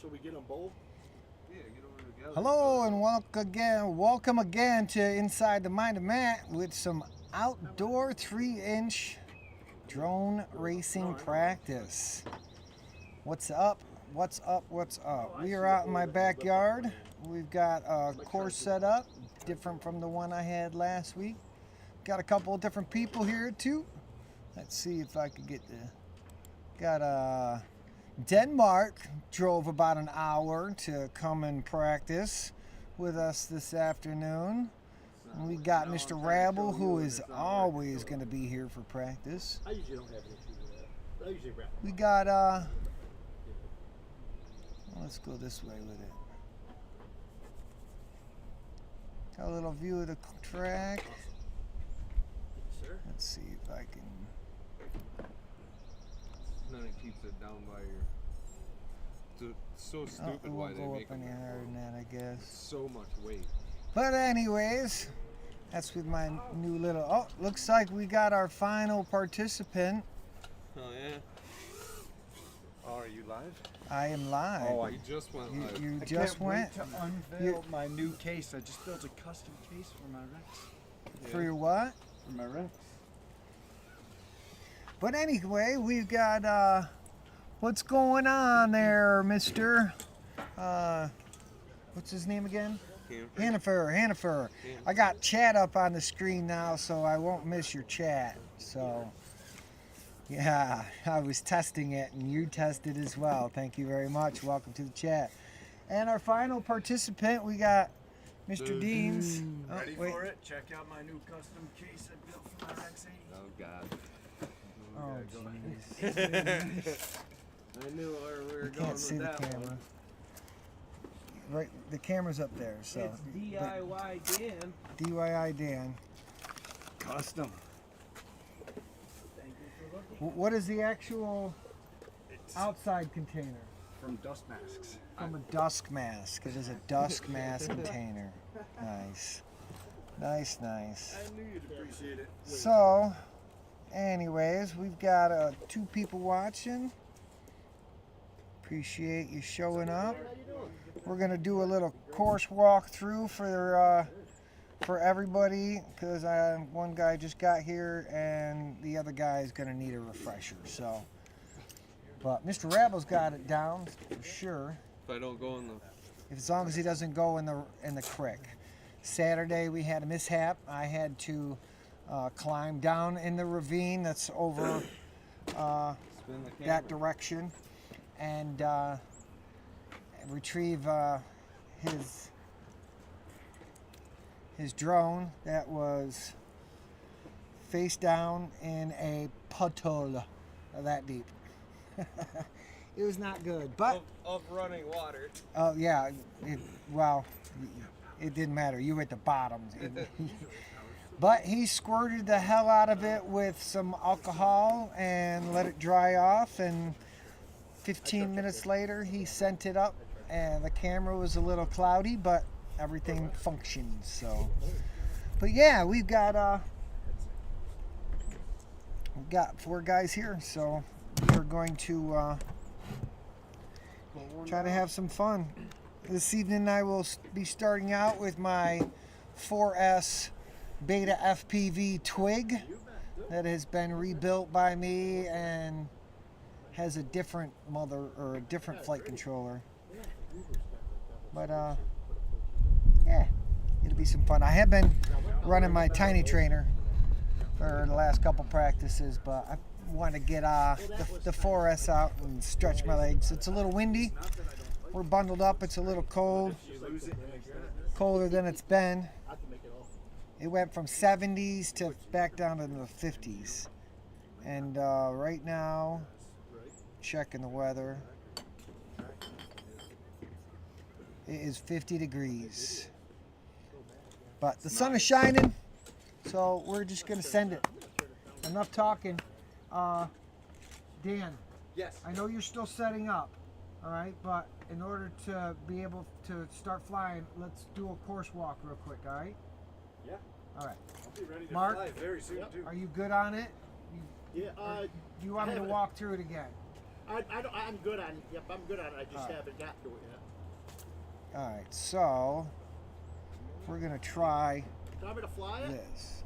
So we get them both? Yeah, get over together. Hello and welcome again to Inside the Mind of Matt with some outdoor 3-inch drone racing practice. What's up? What's up? What's up? We are out in my backyard. We've got a course set up, different from the one I had last week. Got a couple of different people here too. Let's see if I could get Denmark drove about an hour to come and practice with us this afternoon. And we got Mr. Rabble, who is always going to be here for practice. I usually don't have an issue with that. I usually wrap them We up. got, let's go this way with it. Got a little view of the track. Sir? Let's see if I can. Then it keeps it down by your. It's so stupid It why won't they go make up any them higher than that, I guess. so much weight. But anyways, that's with my new little. Oh, looks like we got our final participant. Oh yeah. Oh, are you live? I am live. Oh, you just went live. You I just can't went wait to unveil my new case. I just built a custom case for my Rex. for your what? For my Rex. But anyway, we've got what's going on there, Mister? What's his name again? Hannafur. I got chat up on the screen now, so I won't miss your chat. So, yeah, I was testing it, and you tested as well. Thank you very much. Welcome to the chat. And our final participant, we got Mr. Deans. Oh, Ready wait. for it? Check out my new custom case I built for my Rex 80. Oh God. Oh, jeez. I knew where we were You going can't see with the that camera. one. Right, the camera's up there. So It's DIY Dan. DIY Dan. Custom. Thank you for looking. What is the actual It's outside container? from dust masks. From a dusk mask. It is a dusk mask container. Nice. Nice. I knew you'd appreciate it. So, anyways, we've got 2 people watching. Appreciate you showing up. We're gonna do a little course walkthrough for everybody because one guy just got here and the other guy is gonna need a refresher. So, but Mr. Rabble's got it down for sure. If I don't go in the. As long as he doesn't go in the creek. Saturday we had a mishap. I had to climb down in the ravine that's over Spin the camera. that direction and retrieve his drone that was face down in a puddle that deep. It was not good, but Of running water. oh yeah, well, it didn't matter. You were at the bottom. But he squirted the hell out of it with some alcohol and let it dry off. And 15 minutes later, he sent it up. And the camera was a little cloudy, but everything functioned. So, but yeah, we've got 4 guys here. So we're going to try to have some fun. This evening I will be starting out with my 4S Beta FPV Twig that has been rebuilt by me and has a different flight controller. But yeah, it'll be some fun. I have been running my tiny trainer for the last couple practices, but I want to get the 4S out and stretch my legs. It's a little windy. We're bundled up. It's a little cold, colder than it's been. It went from 70s to back down to the 50s. And right now, checking the weather, it is 50 degrees. But the sun is shining, so we're just going to send it. Enough talking. Dan, Yes. I know you're still setting up, all right? But in order to be able to start flying, let's do a course walk real quick, all right? Yeah. All right. I'll be ready to Mark? fly very soon too. Are you good on it? Yeah, Do you want me to walk through it again? I'm good on. Yep, I'm good on it. I just Alright. haven't gotten to it yet. All right, so we're gonna try Do you want me to fly it? this.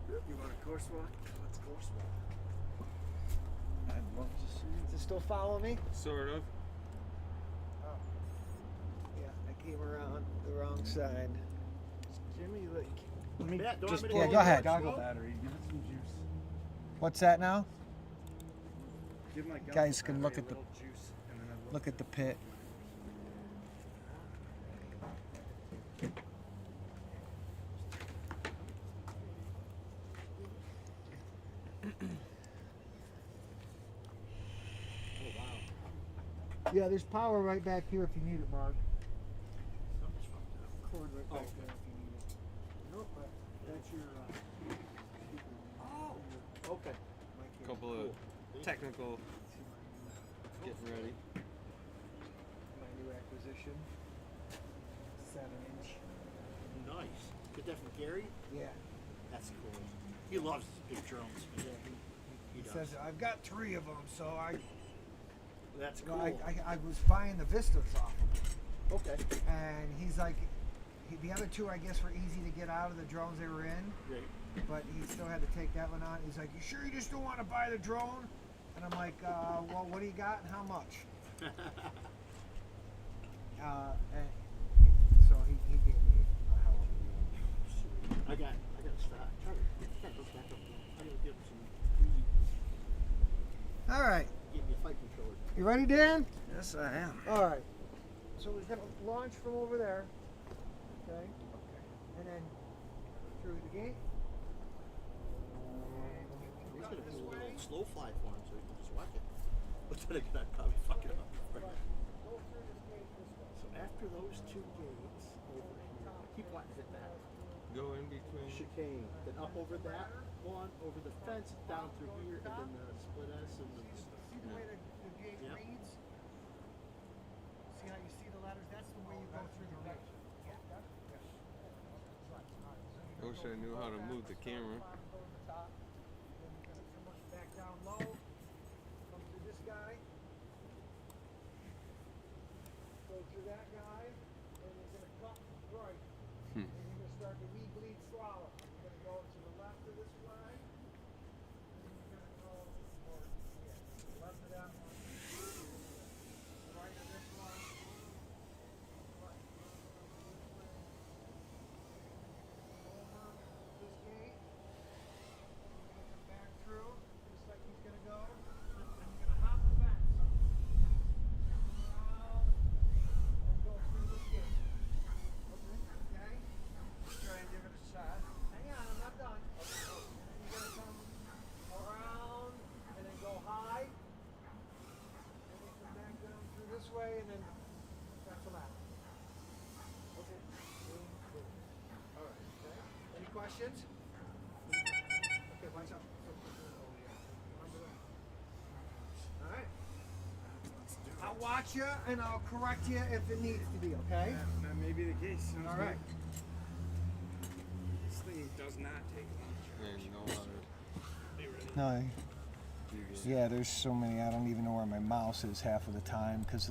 You want a course walk? Let's course walk. I'd love to see Does it still follow me? Sort of. Yeah, I came around the wrong side. Jimmy, let me Matt, do you want just me to Yeah, go go ahead. goggle battery. Give it some juice. What's that now? Give my goggle Guys can battery look a at the- little juice, and then I'd Look at the pit. Yeah, there's power right back here if you need it, Mark. cord right Oh, back okay. there if you need it. Nope, but That's your Oh. Okay. mic here. Couple of technical getting ready. my new acquisition. 7-inch. Nice. Get that from Gary? Yeah. That's cool. He loves big drones. Yeah, He he does. says I've got 3 of them, so That's you know, cool. I was buying the Vistas off him, Okay. and he's like, the other 2 I guess were easy to get out of the drones they were in, Great. but he still had to take that one on. He's like, you sure you just don't want to buy the drone? And I'm like, well, what do you got and how much? And so he gave me a hell of a deal. I got to stop. Try to hook back up. I'm gonna give him some weed. All right, Give me a fight controller. you ready, Dan? Yes, I am. All right. So we're gonna launch from over there, okay? And then through the gate. He's gonna do a little slow fly for him so he can just watch it. But then again, I'd probably fuck it up. Go through this gate this way. So after those 2 gates over here, keep watching it back. Go in between. Chicane. Then up over that one, over the fence, down through here, and then the split S and the. See the way the gate Yep. reads? See how you see the letters? That's the way you go through the gate. I wish I knew how to move the camera. Back down low. Come through this guy. Go through that guy. And you're going to cut right. And you're going to start the wee bleed swallow. You're going to go to the left of this flag. And you're going to go, or, yeah, to the left of that one. Right of this one. Right. Over this gate. You're going to come back through, just like he's going to go. And you're going to hop the fence. Around. And go through this gate. Okay? Try and give it a shot. Hang on, I'm not done. And then you're going to come around and then go high. And then come back down through this way and then catch them out. Okay. Boom, boom. All right. Okay. Any questions? Okay, watch out. All right. I'll watch you and I'll correct you if it needs to be, okay? That may be the case. Sounds All right. good. This thing does not take long. And know how to No, do this. yeah, there's so many. I don't even know where my mouse is half of the time because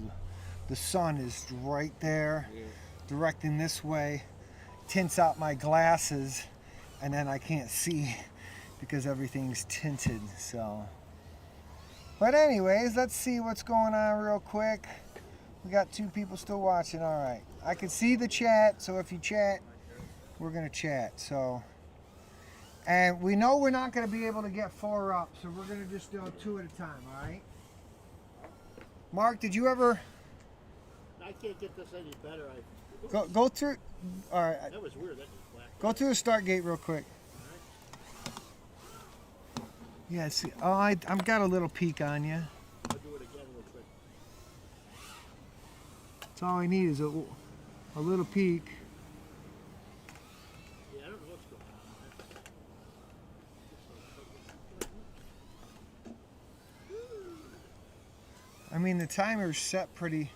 the sun is right there, Yeah. directing this way, tints out my glasses, and then I can't see because everything's tinted. So, but anyways, let's see what's going on real quick. We got 2 people still watching. All right, I can see the chat. So if you chat, we're gonna chat. So. And we know we're not going to be able to get 4 up, so we're going to just do 2 at a time, all right? Mark, did you ever I can't get this any better. go through? All right, That was weird. That just black. go through the start gate real quick. Yeah, see, oh, I've got a little peek on you. I'll do it again real quick. That's all I need is a little peek. Yeah, I don't know what's going on. I mean, the timer's set pretty.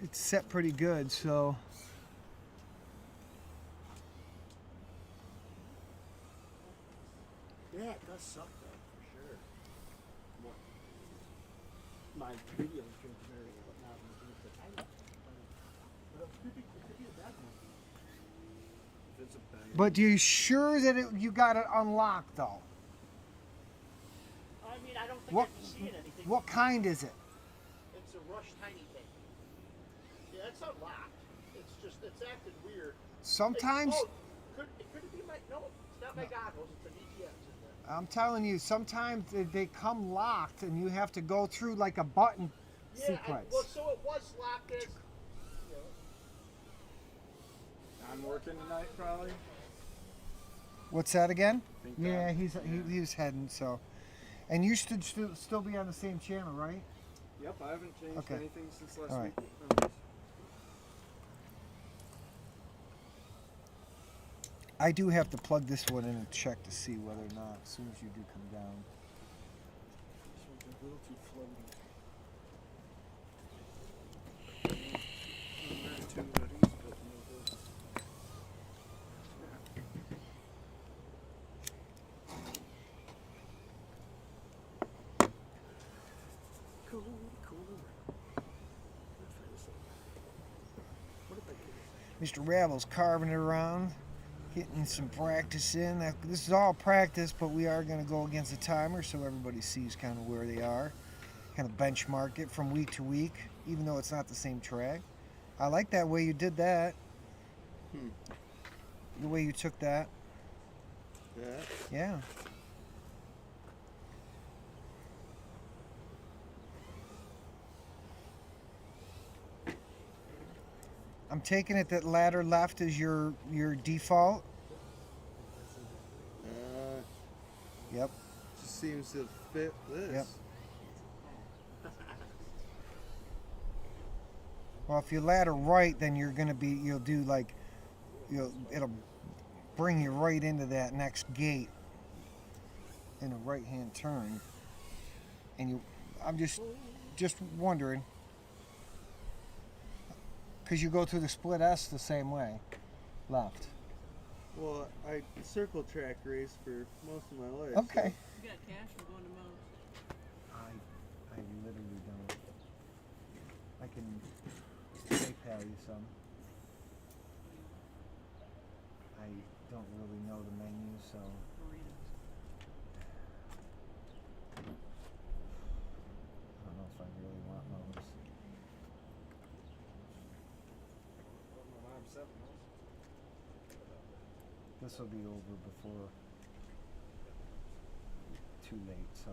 It's set pretty good, so. Yeah, it does suck though, for sure. What? My video streams and everything, but not in the I love it. But it could be a bad one. If it's a bang. But you sure that you got it unlocked though? I mean, I don't think What? I can see it anything. What kind is it? It's a Rush Tiny thing. Yeah, it's unlocked. It's just, it's acting weird. Sometimes, Could it be my, no, it's not my goggles, it's an ETS. I'm telling you, sometimes they come locked and you have to go through like a button sequence. Well, so it was locked as, I'm working tonight, probably. What's that again? Think Yeah, that- he was heading, so. And you should still be on the same channel, right? Yep, I haven't changed Okay. anything since last All right. week. I do have to plug this one in and check to see whether or not as soon as you do come down. This one's a little too floaty. I'm wearing 2 hoodies, but no good. cool. What if I do this? Mr. Ravel's carving it around, getting some practice in. This is all practice, but we are going to go against the timer so everybody sees kind of where they are. Kind of benchmark it from week to week, even though it's not the same track. I like that way you did that. The way you took that. Yeah. Yeah. I'm taking it that ladder left is your default. Yep. Just seems to fit this. Yep. Well, if you ladder right, then you'll do like, it'll bring you right into that next gate in a right-hand turn. And I'm just wondering, because you go through the split S the same way, left. Well, I circle track race for most of my life. Okay. You got cash from going to Moe's? I literally don't. I can PayPal you some. I don't really know the menu, so. Burritos. I don't know if I really want those. This will be over before too late, so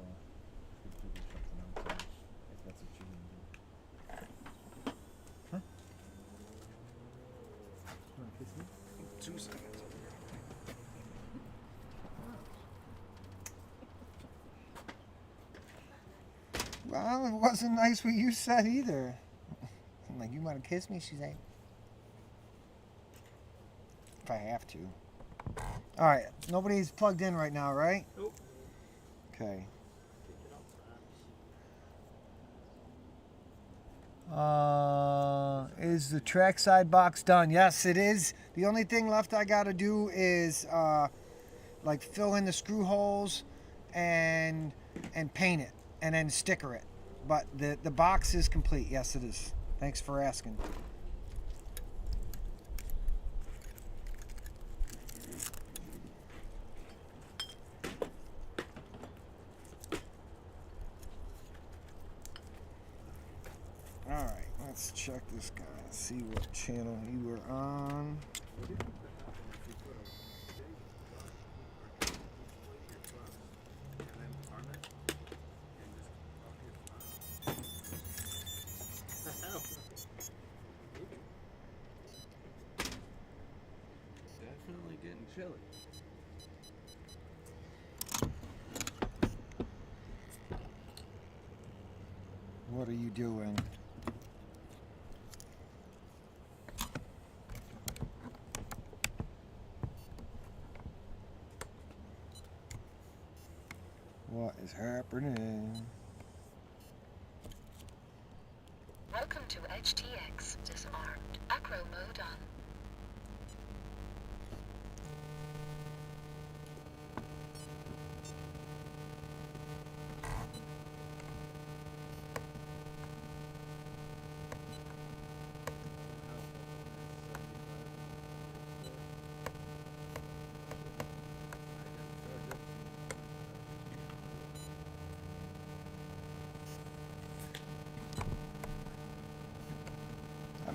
we could figure something out if that's what you're gonna do. Huh? You wanna kiss me? 2 seconds. Well, it wasn't nice what you said either. I'm like, you wanna kiss me? She's like, if I have to. All right, nobody's plugged in right now, right? Nope. Okay. Is the trackside box done? Yes, it is. The only thing left I gotta do is like fill in the screw holes and paint it and then sticker it. But the box is complete. Yes, it is. Thanks for asking. Alright, let's check this guy. See what channel you were on. Definitely getting chilly. What are you doing? What is happening? Welcome to HTX. Disarmed. Acro mode on.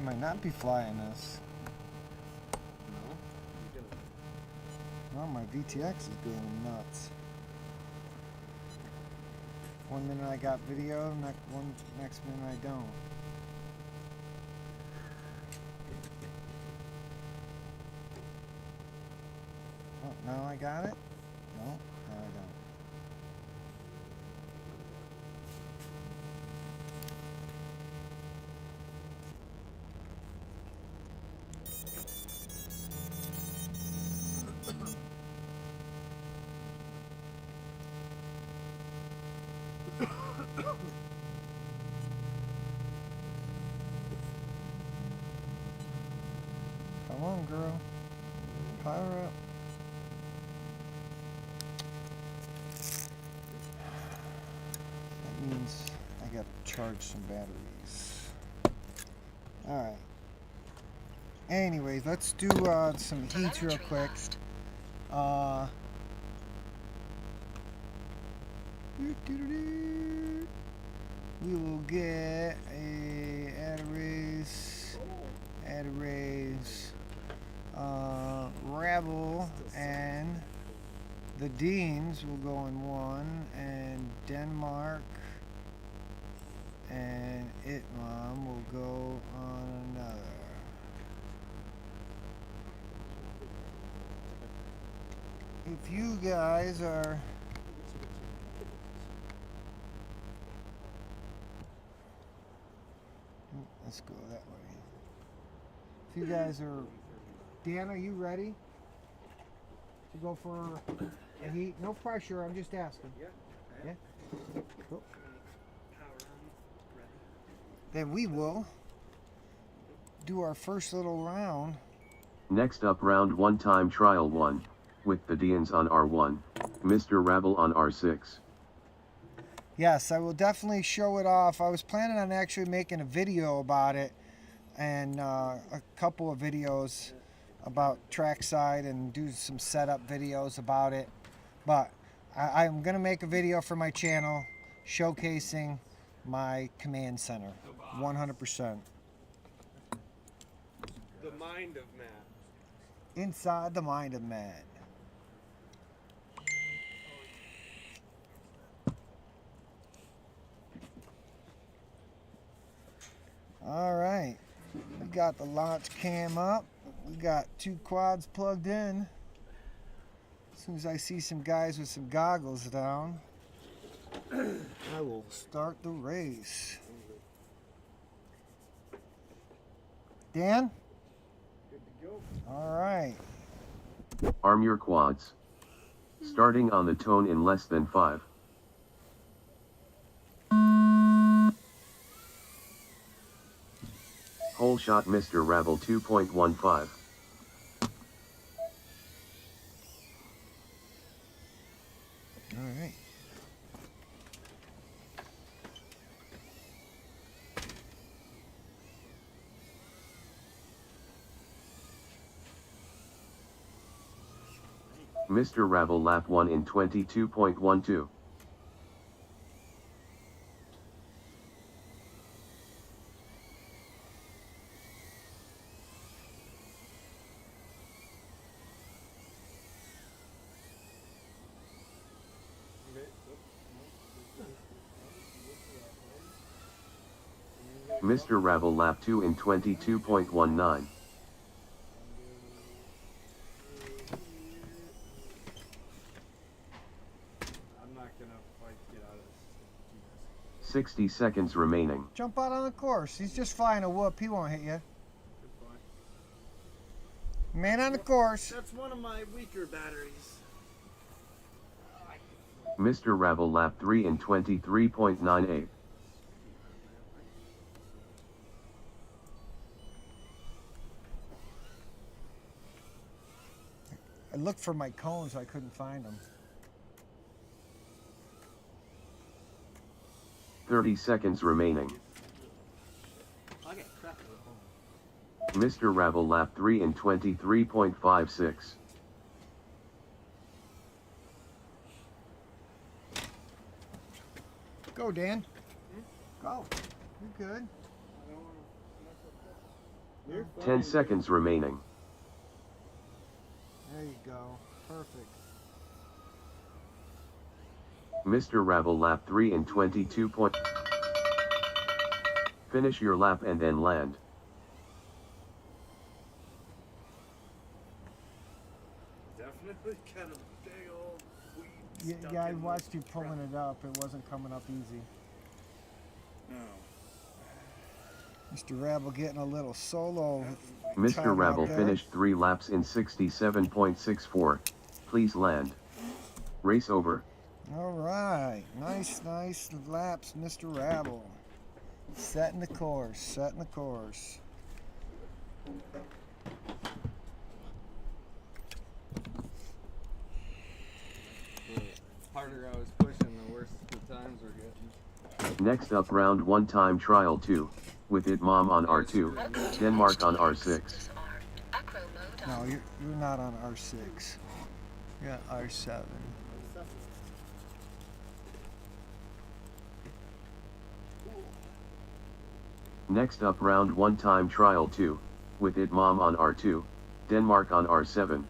Might not be flying this. No? Oh, my VTX is going nuts. One minute I got video, next minute I don't. Oh, now I got it? No, now I don't. Come on, girl. Power up. That means I gotta charge some batteries. Alright. Anyways, let's do some heats real quick. We will get add arrays, Rebel and the Deans will go in one, and Denmark and Itmom will go on another. If you guys are let's go that way. If you guys are, Dan, are you ready to go for a heat? No pressure, I'm just asking. Yeah. Yeah? Cool. Power on. Ready. Then we will do our first little round. Next up, round 1 time trial 1, with the Deans on R1, Mr. Rabble on R6. Yes, I will definitely show it off. I was planning on actually making a video about it, and a couple of videos about Trackside, and do some setup videos about it. But I'm going to make a video for my channel showcasing my command center, 100%. The mind of Matt. Inside the mind of Matt. All right, we got the launch cam up. We got 2 quads plugged in. As soon as I see some guys with some goggles down, I will start the race. Dan? Good to go. All right. Arm your quads. Starting on the tone in less than 5. Whole shot Mr. Rabble 2.15. All right. Mr. Rabble lap 1 in 22.12. Mr. Rabble lap 2 in 22.19. I'm not gonna fight to get out of this. 60 seconds remaining. Jump out on the course. He's just flying a whoop. He won't hit you. Man on the course. That's one of my weaker batteries. Mr. Rabble lap 3 in 23.98. I looked for my cones. I couldn't find them. 30 seconds remaining. I got crap to the phone. Mr. Rabble lap 3 in 23.56. Go, Dan. Go. You're good. You're 10 fine. seconds remaining. There you go. Perfect. Mr. Rabble lap 3 in 22 point. Finish your lap and then land. Definitely kind of big old weed. stuck Yeah, I in the watched you pulling front. it up. It wasn't coming up easy. No. Mr. Rabble getting a little solo. Mr. time out Rabble there. finished 3 laps in 67.64. Please land. Race over. All right. Nice laps, Mr. Rabble. Setting the course. The harder I was pushing, the worse the times were getting. Next up, round 1 time trial 2. With it mom on R2. Welcome to Denmark on HTX R6. Disarmed. Acro mode No, on. you're not on R6. You're on R7. Next up, round 1 time trial 2. With it mom on R2. Denmark on R7.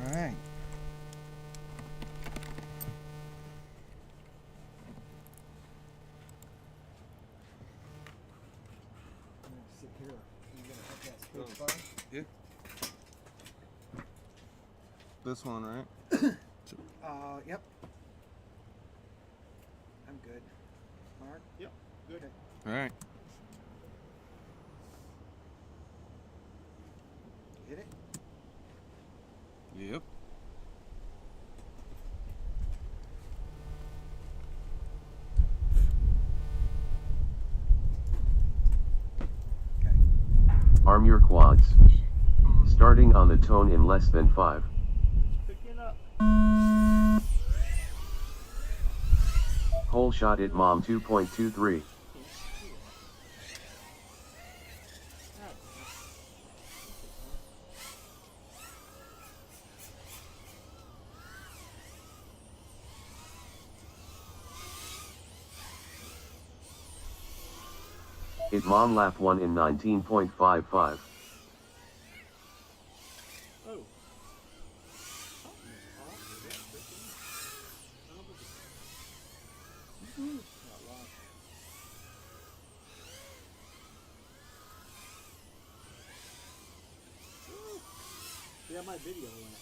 All right. Sit here. You gonna hit that space bar? Yeah. This one, right? Yep. I'm good. Mark? Yep, good. All right. Hit it? Yep. Okay. Arm your quads. Starting on the tone in less than 5. Picking up. Hole shot it mom 2.23. It mom lap 1 in 19.55. Oh. Yeah, my video went.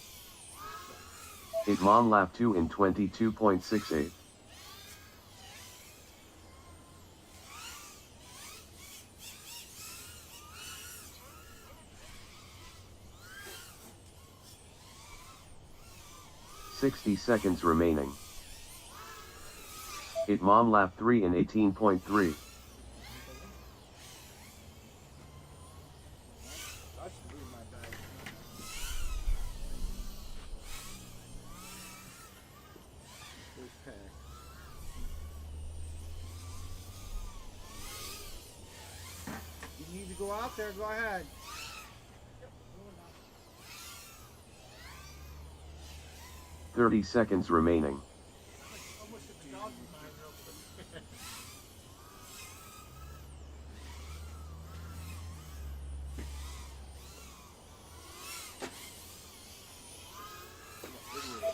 It mom lap 2 in 22.68. "60 seconds remaining. It mom lap 3 in 18.3. I should move my bag. There's pack. You need to go out there, go ahead. 30 seconds remaining.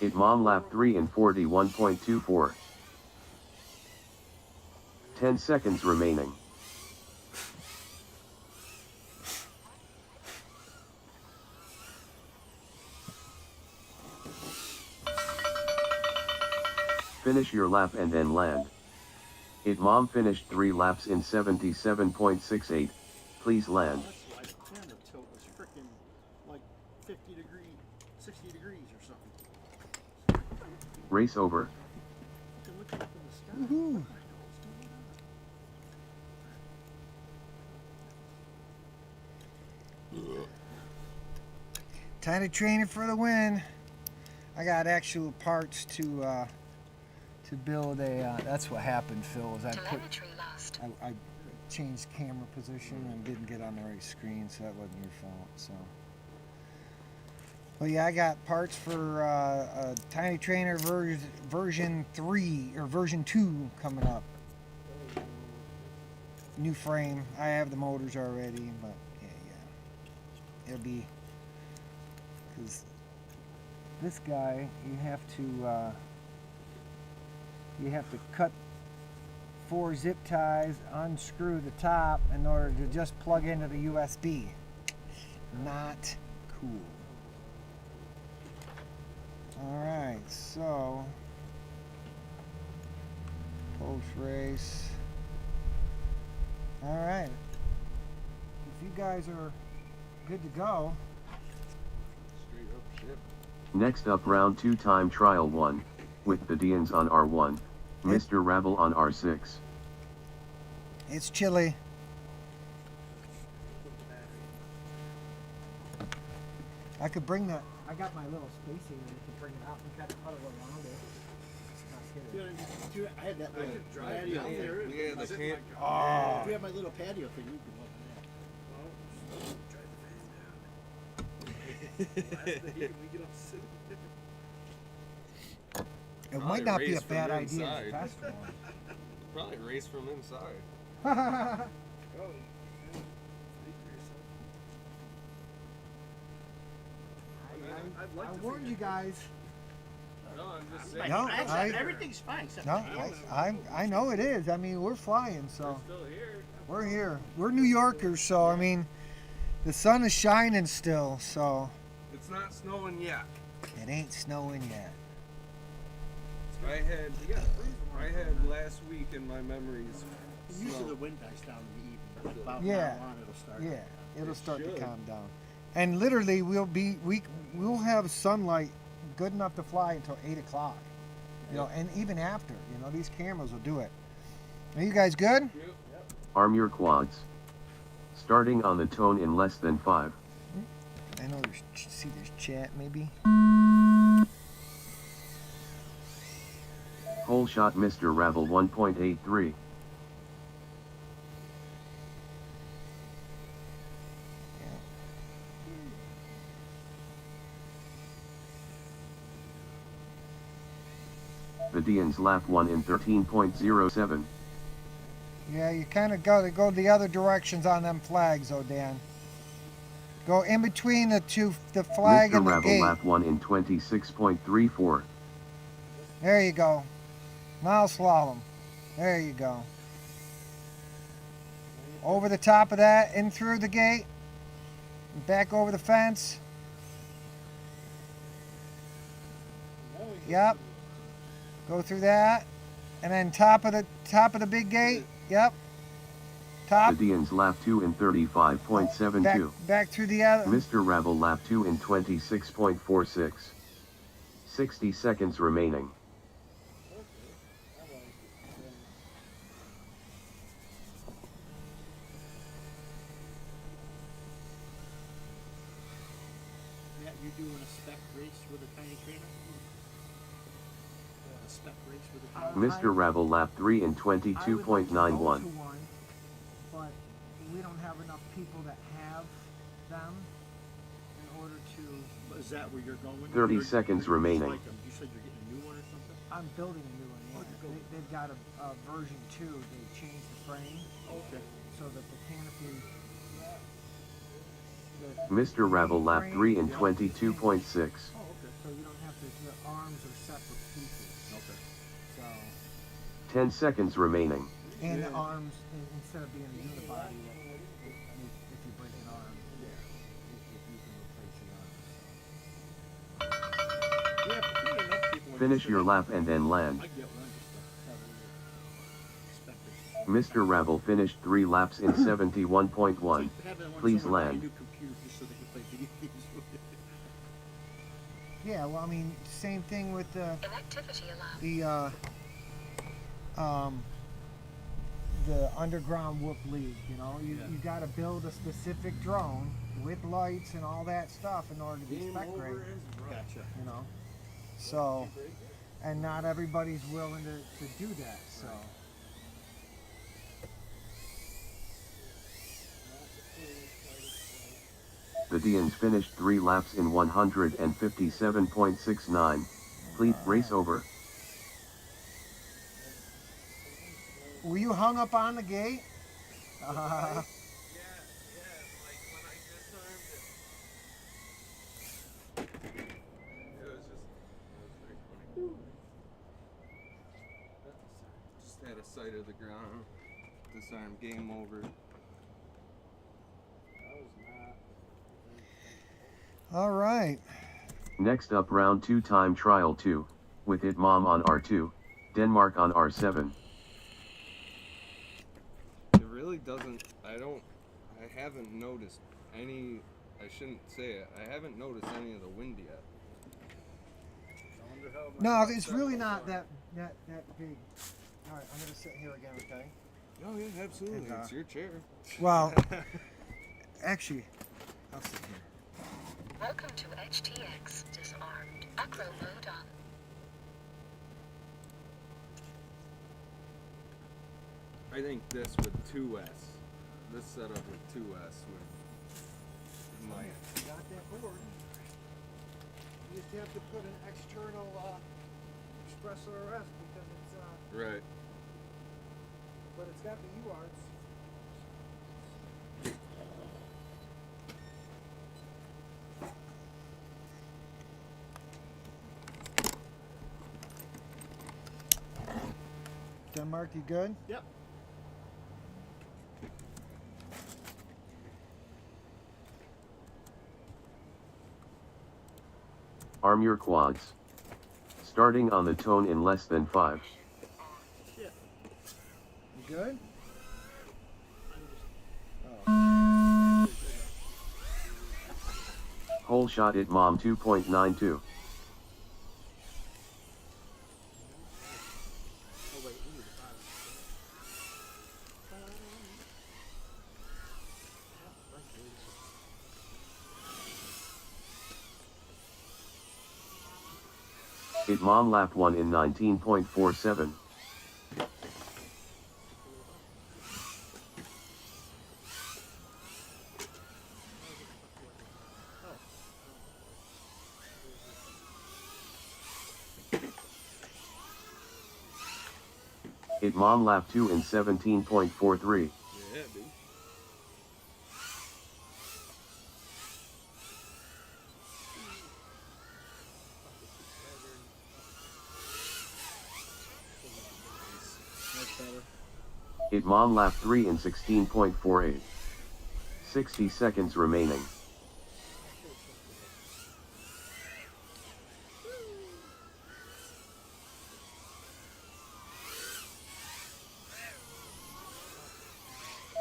It mom lap 3 in 41.24. 10 seconds remaining. Finish your lap and then land. It mom finished 3 laps in 77.68. Please land. That's like camera tilt was freaking like 50 degrees, 60 degrees or something. Race over. You can look up in the sky. Woohoo. What the hell's going on? Time to train it for the win. I got actual parts to build a. That's what happened, Phil. Is I Telemetry lost. changed camera position and didn't get on the right screen, so that wasn't your fault. So, but yeah, I got parts for a Tiny Trainer version 3 or version 2 coming up. New frame. I have the motors already, but yeah, it'll be, because this guy you have to cut 4 zip ties, unscrew the top in order to just plug into the USB. Not cool. Alright, so post race. Alright. If you guys are good to go. Straight up ship. Next up, round 2 time trial 1, with the Dians on R1, Mr. Rabble on R6. It's chilly. I could bring that. I got my little spacing and I could bring it out and kind of huddle around it. I had that little patio there. Yeah, the camp. Oh. If you have my little patio thing, you'd be loving It Probably might not be a race from bad idea inside. to test one. Probably race from inside. I warned you guys. No, I'm just that. saying. No, Everything's fine. Except No, the I know it is. I mean, we're flying, so We're still here. we're here. We're New Yorkers, so I mean, the sun is shining still, so It's not snowing yet. it ain't snowing yet. I had last week in my memories. Usually snow. the wind dies down in the evening. Like about Yeah. now on, it'll start. Yeah, it'll It start to should. calm down. And literally, we'll have sunlight good enough to fly until 8 o'clock. You know, and even after, you know, these cameras will do it. Are you guys good? Arm your quads. Starting on the tone in less than 5. I know there's chat maybe. Whole shot Mr. Rabble 1.83. The Dians lap 1 in 13.07. Yeah, you kind of got to go the other directions on them flags, though, Dan. Go in between the flag Mr. and the Rabble gate. lap 1 in 26.34. There you go. Mile slalom. There you go. Over the top of that, in through the gate, and back over the fence. Yep. Go through that, and then top of the big gate. Yep. Top. The Dians lap 2 in 35.72. Back through the other. Mr. Rabble lap 2 in 26.46. 60 seconds remaining. Yeah, you're doing a spec race with a tiny trainer? A spec race with a tiny Mr. Rabble lap 3 in 22.91. But we don't have enough people that have them in order to. Is that where you're going? 30 seconds remaining. Like you said you're getting a new one or something? I'm building a new one. Yeah. They've got a version 2. They changed the frame Okay. so that the canopy. Mr. Rabble lap 3 in 22.6. Oh, okay. So you don't have to. The arms are separate pieces. Okay. So 10 seconds remaining. and the arms instead of being a unibody, if you break an arm, if you can replace the arm. Yeah, pretty enough people when Finish you your said lap and then land. I get one just to have a little expected. Mr. Rabble finished 3 laps in 71.1. Having Please someone buy a land. new computer just so they can play video games with it. Yeah, well, I mean, same thing with Inactivity allowed. the underground whoop league. You know, you got to build a specific drone with lights and all that stuff in order to be spec grade. Gotcha. You know, so and not everybody's willing to do that. So The Dians finished 3 laps in 157.69. Please race over. Were you hung up on the gate? Yeah, like when I disarmed it. It was very funny. Just had a sight of the ground. Disarm, game over. That was not. All right. Next up, round 2 time trial 2, with It Mom on R2, Denmark on R7. It really doesn't, I haven't noticed any, I shouldn't say it, I haven't noticed any of the wind yet. I wonder how my No, next it's really setup not are. that big. All right, I'm gonna sit here again, okay? Oh yeah, absolutely, And, it's your chair. Well, actually, I'll sit here. Welcome to HTX Disarmed. Acro mode on. I think this with 2S, this setup with 2S would, might. You got that board. You just have to put an external espresso RS because it's Right. but it's got the UARTs. Denmark, you good? Yep. Arm your quads. Starting on the tone in less than 5. Shit. You good? Hole shot It Mom 2.92. Oh wait, we need to buy It Mom lap 1 in 19.47. It Mom lap 2 in 17.43. Yeah, dude. That's better. It Mom lap 3 in 16.48. 60 seconds remaining.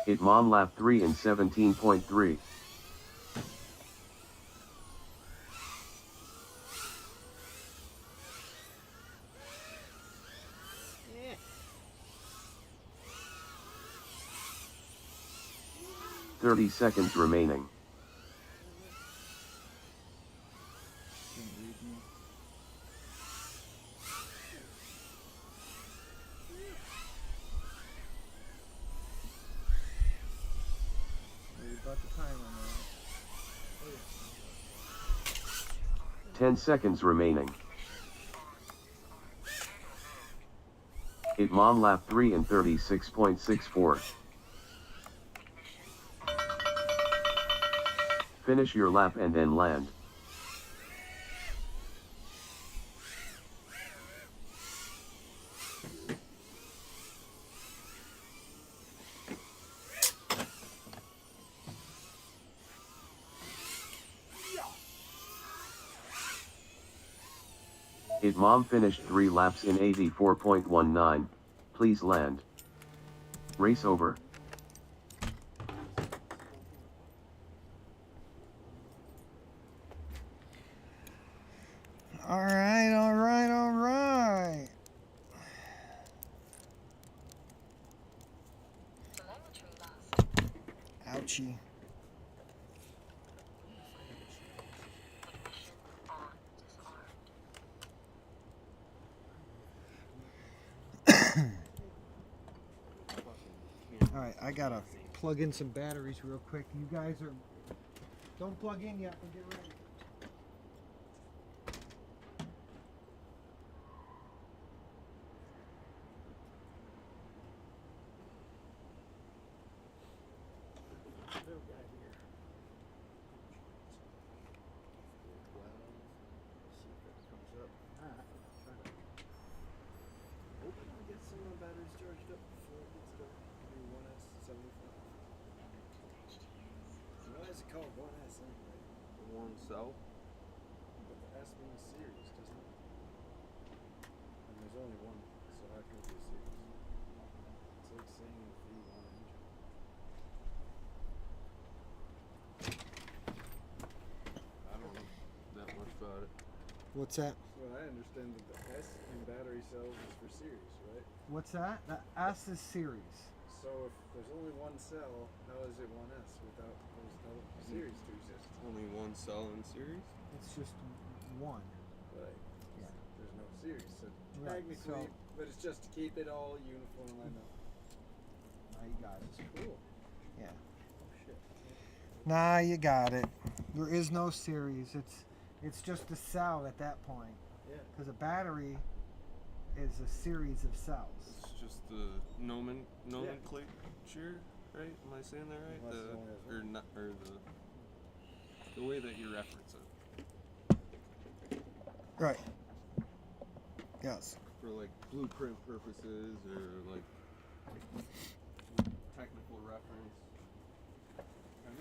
It Mom lap 3 in 17.3. Yeah. 30 seconds remaining. What about the time on that? 10 seconds remaining. It Mom lap 3 in 36.64. Finish your lap and then land. It Mom finished 3 laps in 84.19. Please land. Race over. All right, all right, all right. Telemetry lost. Ouchie. Ignition on. Disarmed. All right, I gotta plug in some batteries real quick. You guys are Don't plug in yet, but get ready. Little guy here. See if it comes up. Try to. Hoping to get some of the batteries charged up before it gets dark. Maybe 1S75. Why is it called 1S anyway? One cell. But the S means series, doesn't it? And there's only one, so how can it be a series? It's like saying a V1 engine. I don't know that much about it. What's that? So I understand that the S in battery cells is for series, right? What's that? The S is series. So if there's only one cell, how is it 1S without there's no series to exist? Only one cell in series. It's just one. Right. Yeah. There's no series, so Right, technically, so- but it's just to keep it all uniform. I know. Now you got it. Cool. Yeah. Oh shit. Nah, you got it. There is no series. It's just a cell at that point. Yeah. Because a battery is a series of cells. It's just the nomenclature, right? Am I saying that right? Unless it only has Or one. not, or the way that you reference it Right. Yes. for like blueprint purposes or like technical reference. I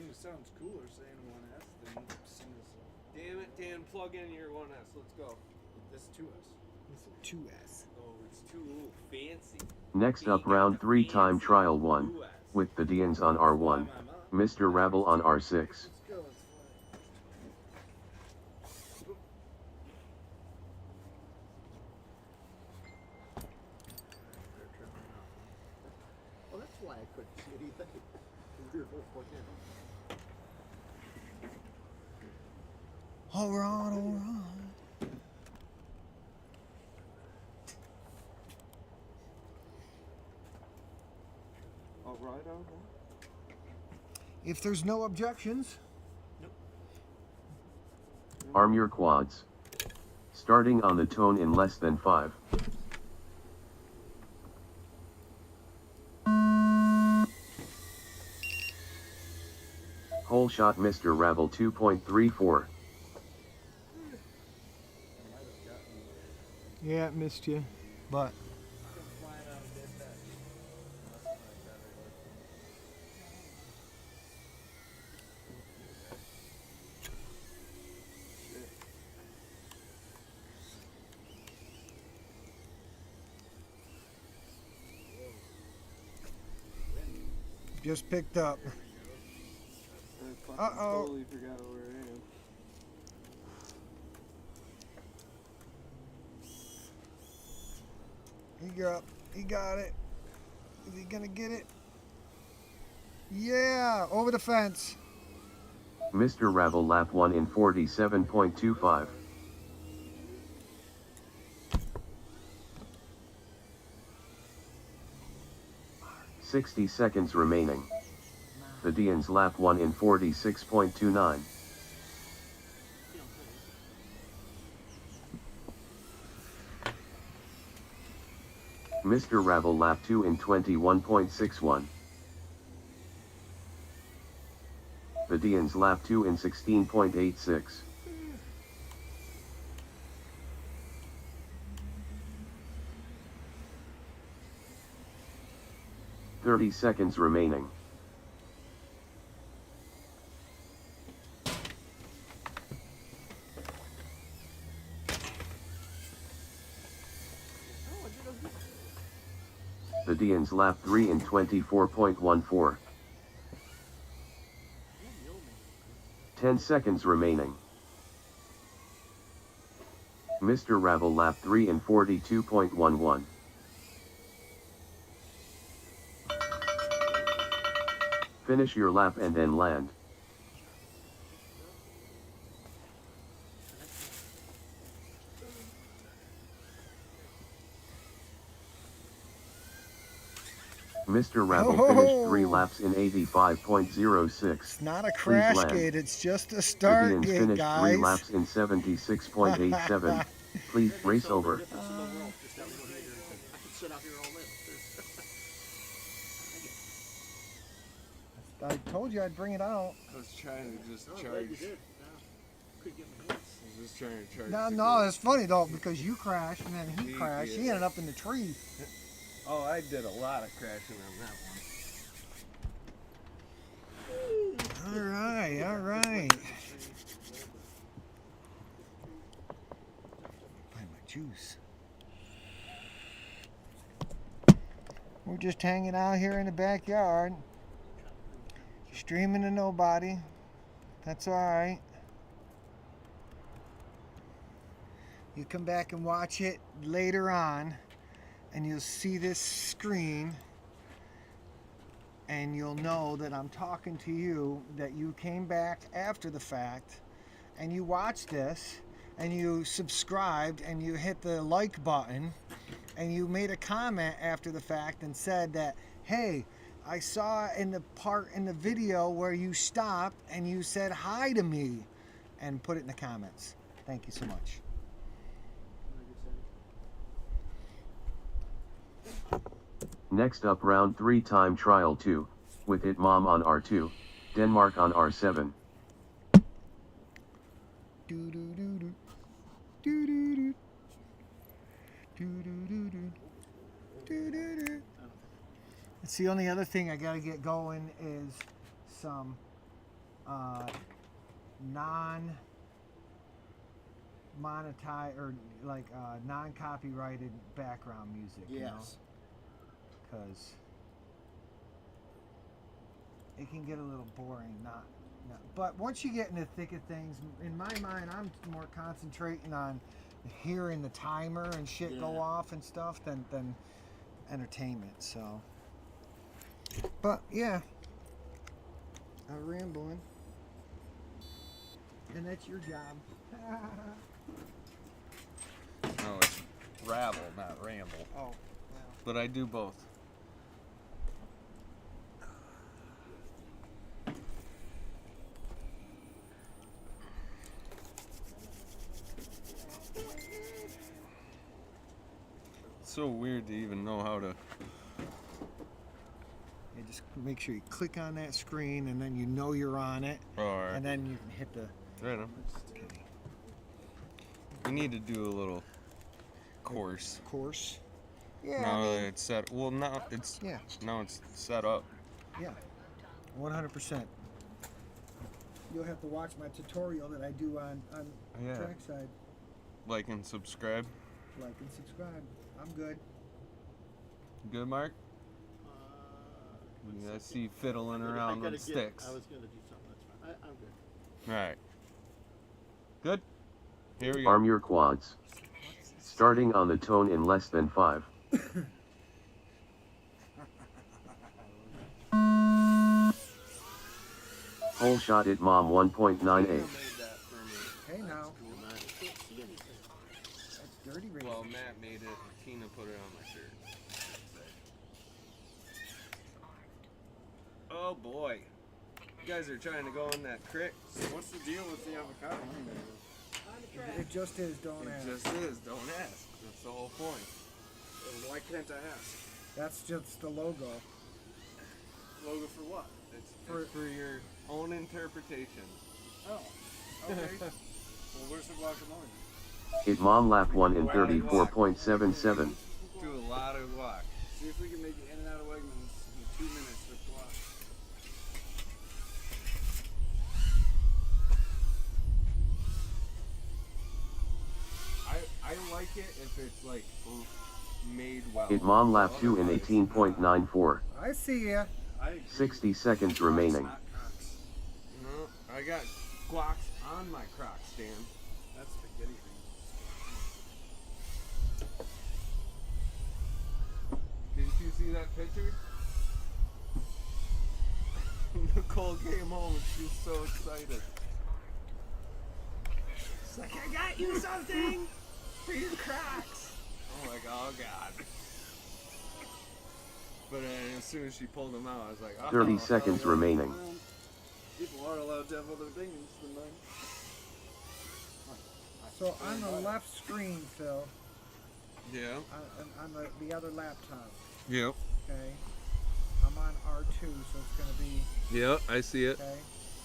mean, it sounds cooler saying 1S than single cell. Damn it, Dan! Plug in your 1S. Let's go. This 2S. It's a 2S. Oh, it's too fancy. Next up round 3 time trial 1, with the Dians on R1, Mr. Rabble on R6. Let's go. Let's fly. They're tripping out. Well, that's why I couldn't see anything. We were both plugged in. Alright, alright. All right, If there's no objections, Arm your quads. Starting on the tone in less than 5. Hole shot Mr. Rabble 2.34. yeah, it missed you. But Flying out of dead battery. That's my battery life. just picked up. I Uh-oh. totally forgot where I am. He got it. Is he gonna get it? Yeah, over the fence. Mr. Rabble lap 1 in 47.25. "60 seconds remaining. The Dians lap 1 in 46.29. Mr. Rabble lap 2 in 21.61. The Dians lap 2 in 16.86. "30 seconds remaining. The Dians lap 3 in 24.14. 10 seconds remaining. Mr. Rabble lap 3 in 42.11. Finish your lap and then land. Mr. Rabble Oh. finished 3 laps in 85.06. It's not a Please crash land. gate, it's just a start Vivian's gate, finished 3 guys. laps in 76.87. Please race over. Difference in the world. Just that one meter. I could sit out here all night. I told you I'd bring it out. I was trying to just I'm glad charge. you did. No, couldn't get my hands. I was just trying to charge. No, the no, gate. it's funny though because you crashed and then he He crashed. He did. ended up in the tree. Oh, I did a lot of crashing on that one. All right, all right. Find my juice. We're just hanging out here in the backyard, streaming to nobody. That's all right. You come back and watch it later on, and you'll see this screen, and you'll know that I'm talking to you, that you came back after the fact, and you watched this, and you subscribed, and you hit the like button, and you made a comment after the fact and said that, hey, I saw in the part in the video where you stopped and you said hi to me, and put it in the comments. Thank you so much. Next up, round 3 time trial 2, with it Mom on R2, Denmark on R7. It's the only other thing I gotta get going is some non-monetized or like non-copyrighted background music. You know? Yes. Because it can get a little boring. But once you get in the thick of things, in my mind, I'm more concentrating on hearing the timer and shit go off and stuff than entertainment. So, but yeah, I'm rambling, and that's your job. No, it's rabble, not ramble. Oh, well. But I do both. It's so weird to even know how to. You just make sure you click on that screen, and then you know you're on it, Alright. and then you can hit the. Right on. We need to do a little course. Course. Yeah. Now that it's set. Well, now it's set up. Yeah. 100%. You'll have to watch my tutorial that I do on Yeah. Trackside. Like and subscribe. Like and subscribe. I'm good. Good, Mark? I see you fiddling around with sticks. I was gonna do something. That's fine. I'm good. Alright. Good? Here we go. Arm your quads. Starting on the tone in less than 5. Whole shot it Mom 1.98. Hey now. That's dirty racing. Well, Matt made it. Tina put it on my shirt. Oh boy. You guys are trying to go in that crick. So what's the deal with the avocado? It just is, don't It ask. just is. Don't ask. That's the whole point. Why can't I ask? That's just the logo. Logo for what? It's for your own interpretation. Oh, okay. Well, where's the guacamole? It Mom lap 1 in 34.77. Do a lot of guac. See if we can make it in and out of Wegmans in 2 minutes with guac. I like it if it's like made well. It Mom lap 2 in 18.94. I see ya. 60 seconds remaining. Not Crocs. No, I got guacs on my Croc stand. That's spaghetti thing. Didn't you see that picture? Nicole came home and she's so excited. It's like, I got you something for your Crocs. I'm like, oh god. But as soon as she pulled them out, I was like, oh. 30 seconds remaining. People are allowed to have other things than mine. So on the left screen, Phil, Yeah. on the other laptop, Yep. okay, I'm on R2, so it's going to be, Yep, I see it. okay,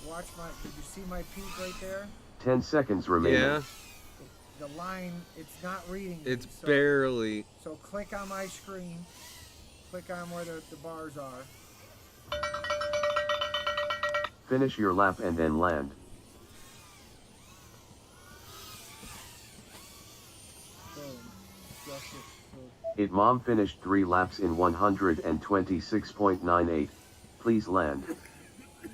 watch did you see my peak right there? 10 seconds remaining. Yeah. The line, it's not reading. It's me, so, barely. So click on my screen, click on where the bars are. Finish your lap and then land. Boom. Just it. It mom finished 3 laps in 126.98. Please land. Is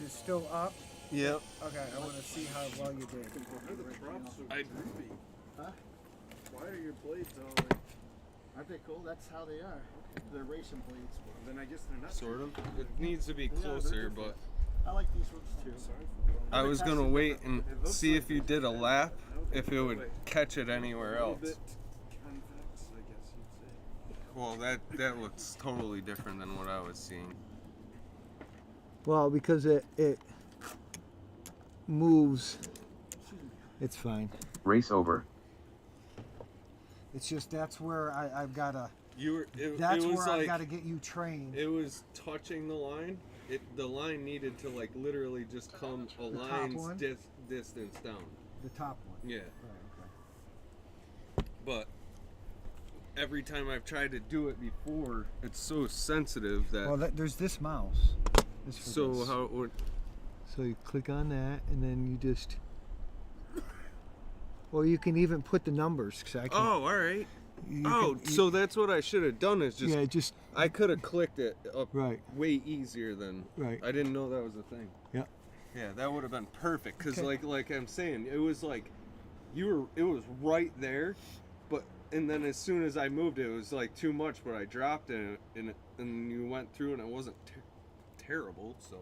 it still up? Yep. Okay, I want to see how well you did. Why are the props so I- droopy? Huh? Why are your blades all like... Aren't they cool? That's how they are. They're racing blades. Then I guess they're not... Sort of. It needs to be they're closer, different. but I like these ones too. Sorry for blowing I was gonna wait and see if you did a lap, if it would catch it anywhere a little else. bit convex, I guess you'd say. Well, that looks totally different than what I was seeing. Well, because it moves, it's fine. Race over. It's just that's where I've got to. It That's was where like I've got to get you trained. it was touching the line. The line needed to like literally just come a The top line's one? distance down. The top one. Yeah, Right, okay. but every time I've tried to do it before, it's so sensitive that. Well, there's this mouse. This for so this. how it would. So you click on that, and then you just. Or you can even put the numbers. 'Cause I can, Oh, all right. you Oh, can- so that's what I should have done. Is just yeah, just I could have clicked it up right, way easier than. right. I didn't know that was a thing. Yeah. Yeah, that would have been perfect. Cause Okay. like I'm saying, it was like, it was right there, but and then as soon as I moved, it was like too much. But I dropped it and you went through and it wasn't terrible. So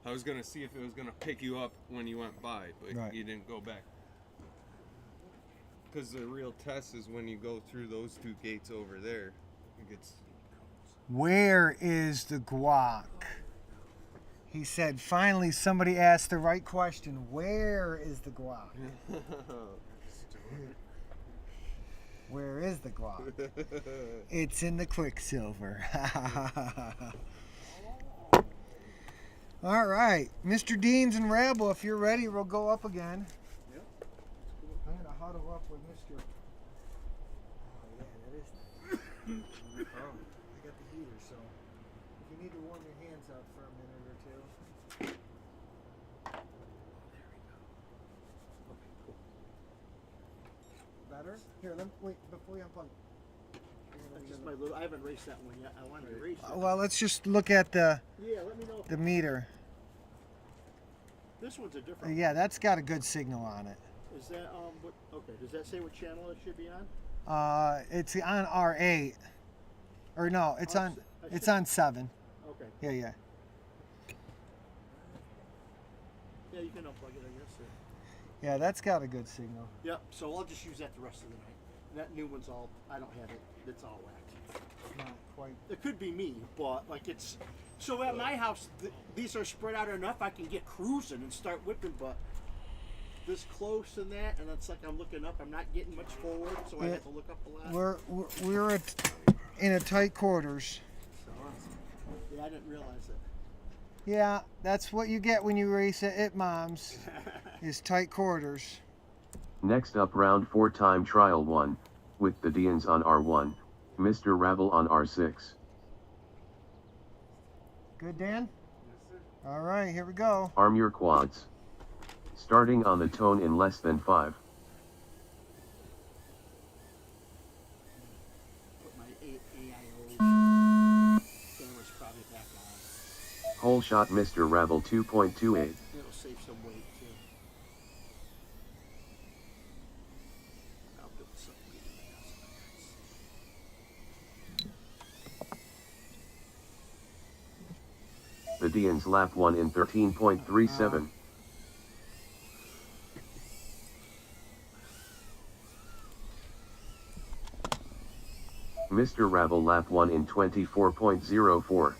I was gonna see if it was gonna pick you up when you went by, but Right. you didn't go back. Because the real test is when you go through those two gates over there. It gets. Where is the guac? He said, finally somebody asked the right question. Where is the guac? Where is the guac? It's in the Quicksilver. All right, Mr. Deans and Rabble, if you're ready, we'll go up again. Yep. I'm gonna huddle up with Mr. Oh yeah, that is. I got the heater, so if you need to warm your hands up for a minute or two. Better? Here, wait before you unplug. That's just my little. I haven't raced that one yet. I wanted to race it. Well, let's just look at the Yeah, let me know. the meter. This one's a different. Yeah, that's got a good signal on it. Is that what? Okay. Does that say what channel it should be on? It's on R8. Or no, it's on It's on 7. Okay. Yeah, yeah. Yeah, you can unplug it, I guess. Yeah, that's got a good signal. Yep. So I'll just use that the rest of the night. That new one's all. I don't have it. It's all whacked. It's not quite. It could be me, but like it's. So at my house, these are spread out enough I can get cruising and start whipping, but this close and that, and it's like I'm looking up. I'm not getting much forward, so I have to look up a lot. We're in a tight quarters. So, yeah, I didn't realize it. Yeah, that's what you get when you race at Mom's. Is tight quarters. Next up, round 4 time trial 1, with the Deans on R1, Mr. Rabble on R6. Good, Dan? All right, here we go. Arm your quads. Starting on the tone in less than 5. Put my AIO camera's probably back on. Hole shot Mr. Rabble 2.28. It'll save some weight too. I'll build some weight in the house. The Deans lap 1 in 13.37. Mr. Rabble lap 1 in 24.04.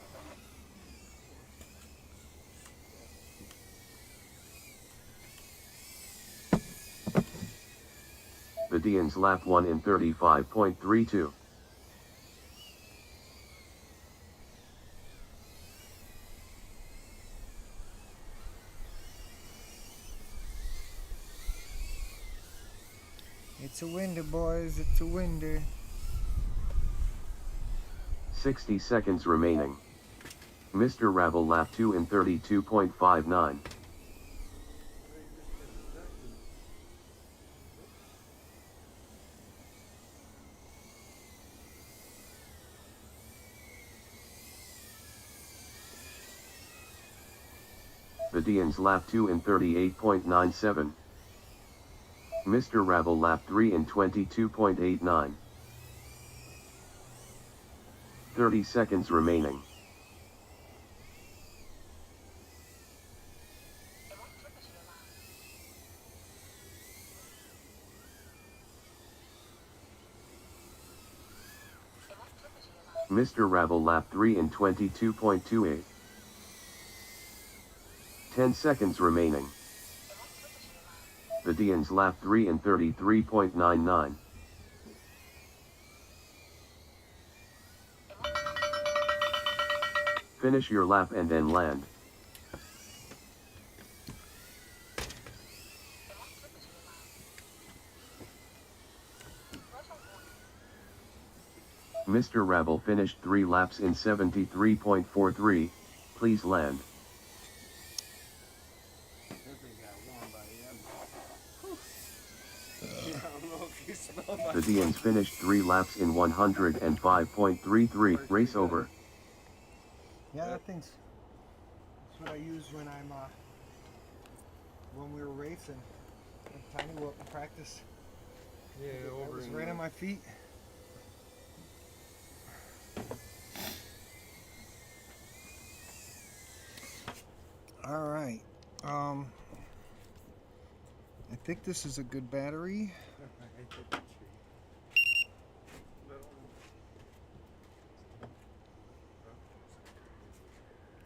The Dians lap 1 in 35.32. It's a window, boys. It's a window. 60 seconds remaining. Mr. Rabble lap 2 in 32.59. The Dians lap 2 in 38.97. Mr. Rabble lap 3 in 22.89. 30 seconds remaining. Mr. Rabble lap 3 in 22.28. 10 seconds remaining. The Dians lap 3 in 33.99. Finish your lap and then land. Mr. Rabble finished 3 laps in 73.43. Please land. The Dians finished 3 laps in 105.33. Race over. Yeah, that thing's. That's what I use when I'm when we were racing. Tiny whoop in practice. Yeah, That over was in right the- on my feet. All right. I think this is a good battery.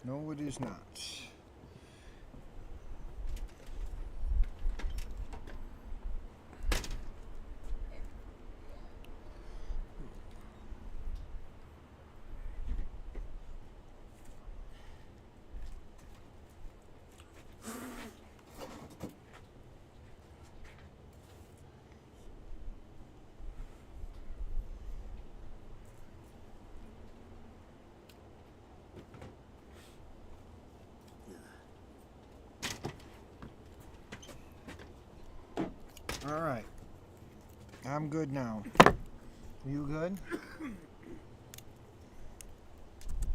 No, it is not. All right. I'm good now. You good?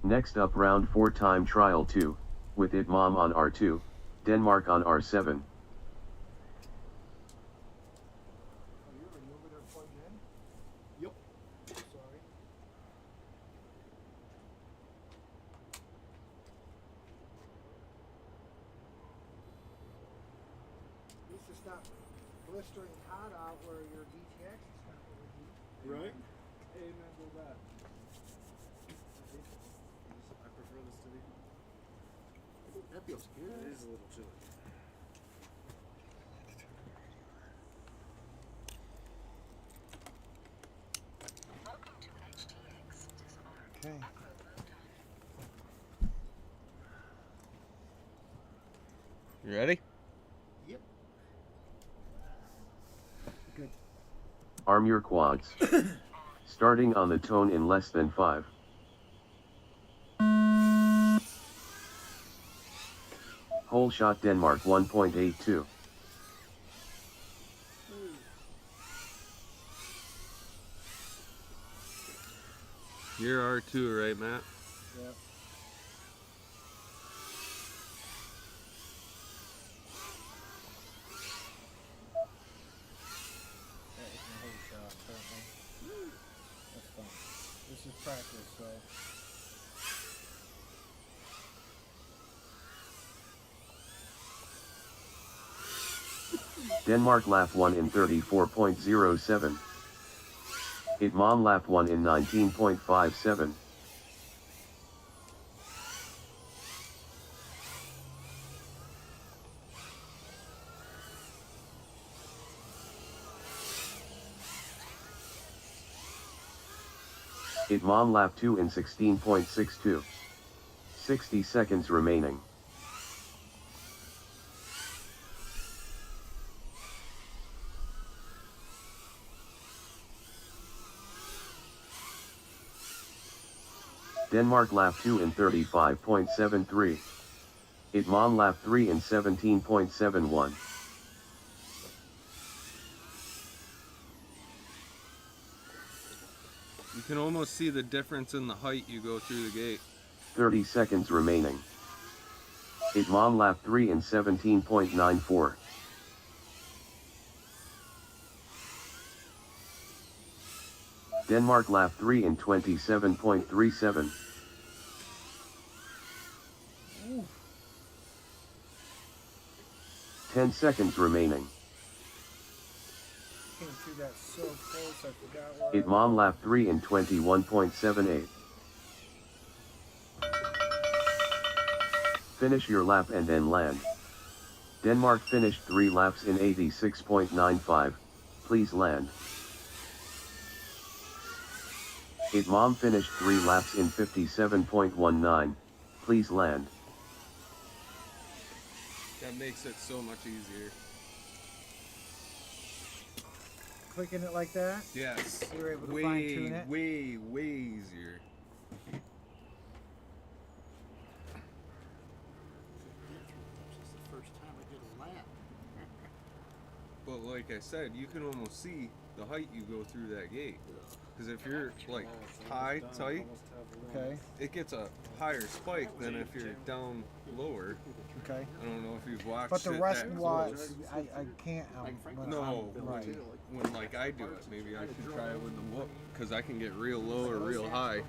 Next up, round 4 time trial 2, with it Mom on R2, Denmark on R7. Yep. Sorry. At least it's not blistering hot out where your VTX is not really heat. Right? Amen to that. I prefer this to be. That feels It good. is a little chilly. Welcome to HTX Disarmed. Okay. You ready? Yep. Good. Arm your quads. Starting on the tone in less than 5. Hole shot Denmark 1.82. You're R2, right, Matt? Yep. That was my whole shot, apparently. That's fine. This is practice, so. Denmark lap 1 in 34.07. It mom lap 1 in 19.57. It mom lap 2 in 16.62. 60 seconds remaining. Denmark lap 2 in 35.73. It mom lap 3 in 17.71. You can almost see the difference in the height you go through the gate. 30 seconds remaining. It mom lap 3 in 17.94. Denmark lap 3 in 27.37. Ooh. 10 seconds remaining. Came through that so close, I forgot where It mom lap 3 in 21.78. Finish your lap and then land. Denmark finished 3 laps in 86.95. Please land. It mom finished 3 laps in 57.19. Please land. That makes it so much easier. clicking it like that. Yes. You were able to way, fine-tune it? way easier. This is the first time I did a lap. But like I said, you can almost see the height you go through that gate. Because if you're like high, tight, Okay. it gets a higher spike than if you're down lower. Okay. I don't know if you've watched But the it rest that was close. I can't. No, right. when like I do it, maybe I should try it with the whoop, because I can get real low or real high.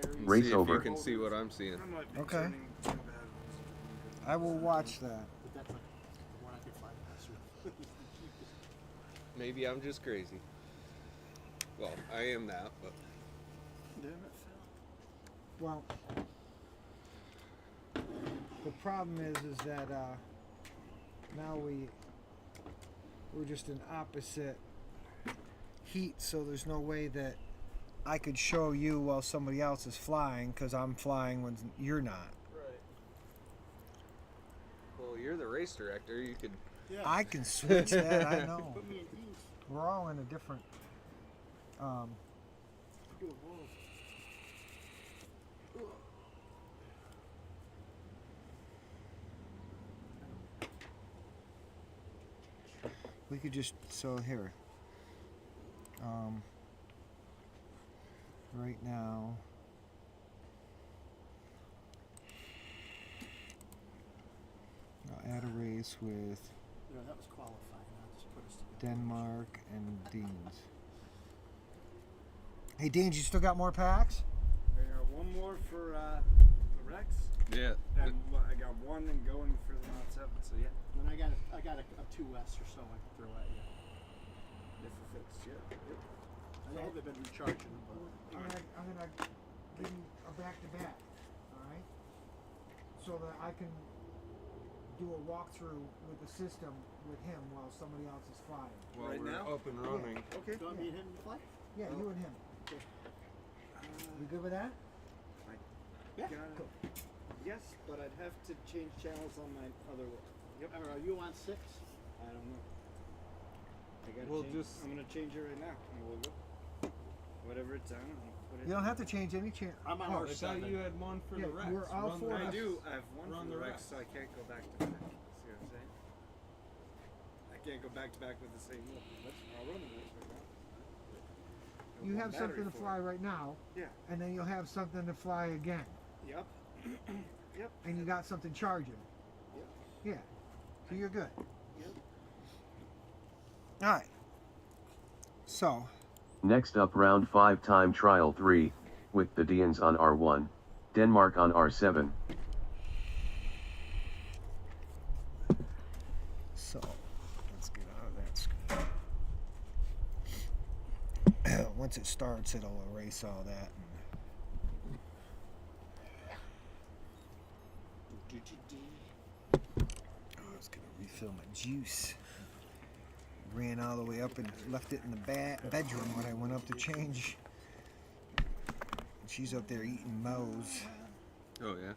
And Race see over. if you can see what I'm seeing. Okay. I will watch that. But that's like the one I could find last week. Maybe I'm just crazy. Well, I am that, but Well, the problem is that now we're just in opposite heat, so there's no way that I could show you while somebody else is flying, because I'm flying when you're not. right. Well, you're the race director. You could. Yeah. I can switch that. I know. Put me at ease. We're all in a different. Do a roll. We could just here. Right now. I'll add a race with Yeah, that was qualifying. I'll just put us together. Denmark and Deans. Hey Deans, you still got more packs? I got one more for the Rex, Yeah. and I got one and going for the Mod 7. So yeah, Then I got a 2S or so I can throw at you. if it fits, yeah. Yep. I know they've been recharging them, but I'm gonna give you a back-to-back, all right? So that I can do a walkthrough with the system with him while somebody else is flying. While Right we're now? up and running. Okay. do you want me and him to play? Yeah, you and him. You good with that? Yeah. Cool. Yes, but I'd have to change channels on my other one. Yep. Are you on 6? I don't know. I gotta We'll change. just- I'm gonna change it right now, and we'll go. Whatever it's on, I'll put it. You don't have to change any channel. I'm on Oh, our I thought you had one for Yeah, the Rex. we're all Run for the us. I Rex. do. I have one Run for the the Rex, Rex. so I can't go back to back. See what I'm saying? I can't go back to back with the same one. I'll run the Rex right now. I You one have battery something to for fly it. right now, Yeah. and then you'll have something to fly again, Yep. Yep. and you got something charging. Yep. Yeah, so you're good. Yep. All right. So, Next up round 5 time trial 3, with the Danes on R1, Denmark on R7. let's get out of that screen. once it starts, it'll erase all that. I was gonna refill my juice. Ran all the way up and left it in the bedroom when I went up to change. She's up there eating Moe's. Oh yeah.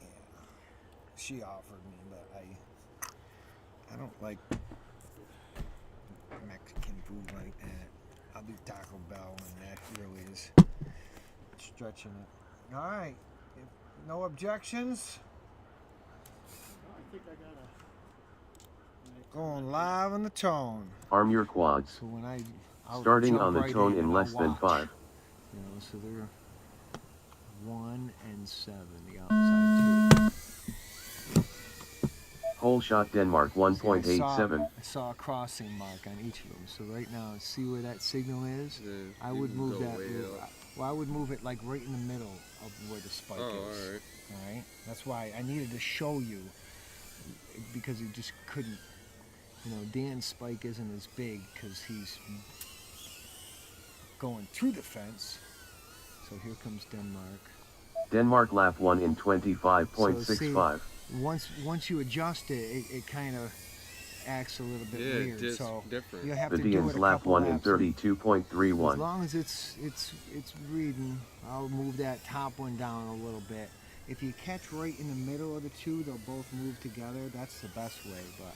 Yeah. She offered me, but I don't like Mexican food like that. I'll do Taco Bell, and that really is stretching it. All right. If no objections. I think I got Going live on the tone. Arm your quads. So when I'll Starting jump on the right tone in and less I'll than watch. 5. You know, so they're 1 and 7, the outside Hole shot Denmark two. 1.87. I saw a crossing mark on each of them. So right now, see where that signal is? Yeah, I you would can move go that. way up. Well, I would move it like right in the middle of where the spike Oh, is. all right. All right. That's why I needed to show you, because he just couldn't. You know, Dan's spike isn't as big because he's going through the fence. So here comes Denmark. Denmark lap 1 in So 25.65. once you adjust it, it kind of acts a little bit Yeah, weird. just So different. you have The to do it Dian's a lap couple 1 in laps. 32.31. As long as it's reading, I'll move that top one down a little bit. If you catch right in the middle of the two, they'll both move together. That's the best way. But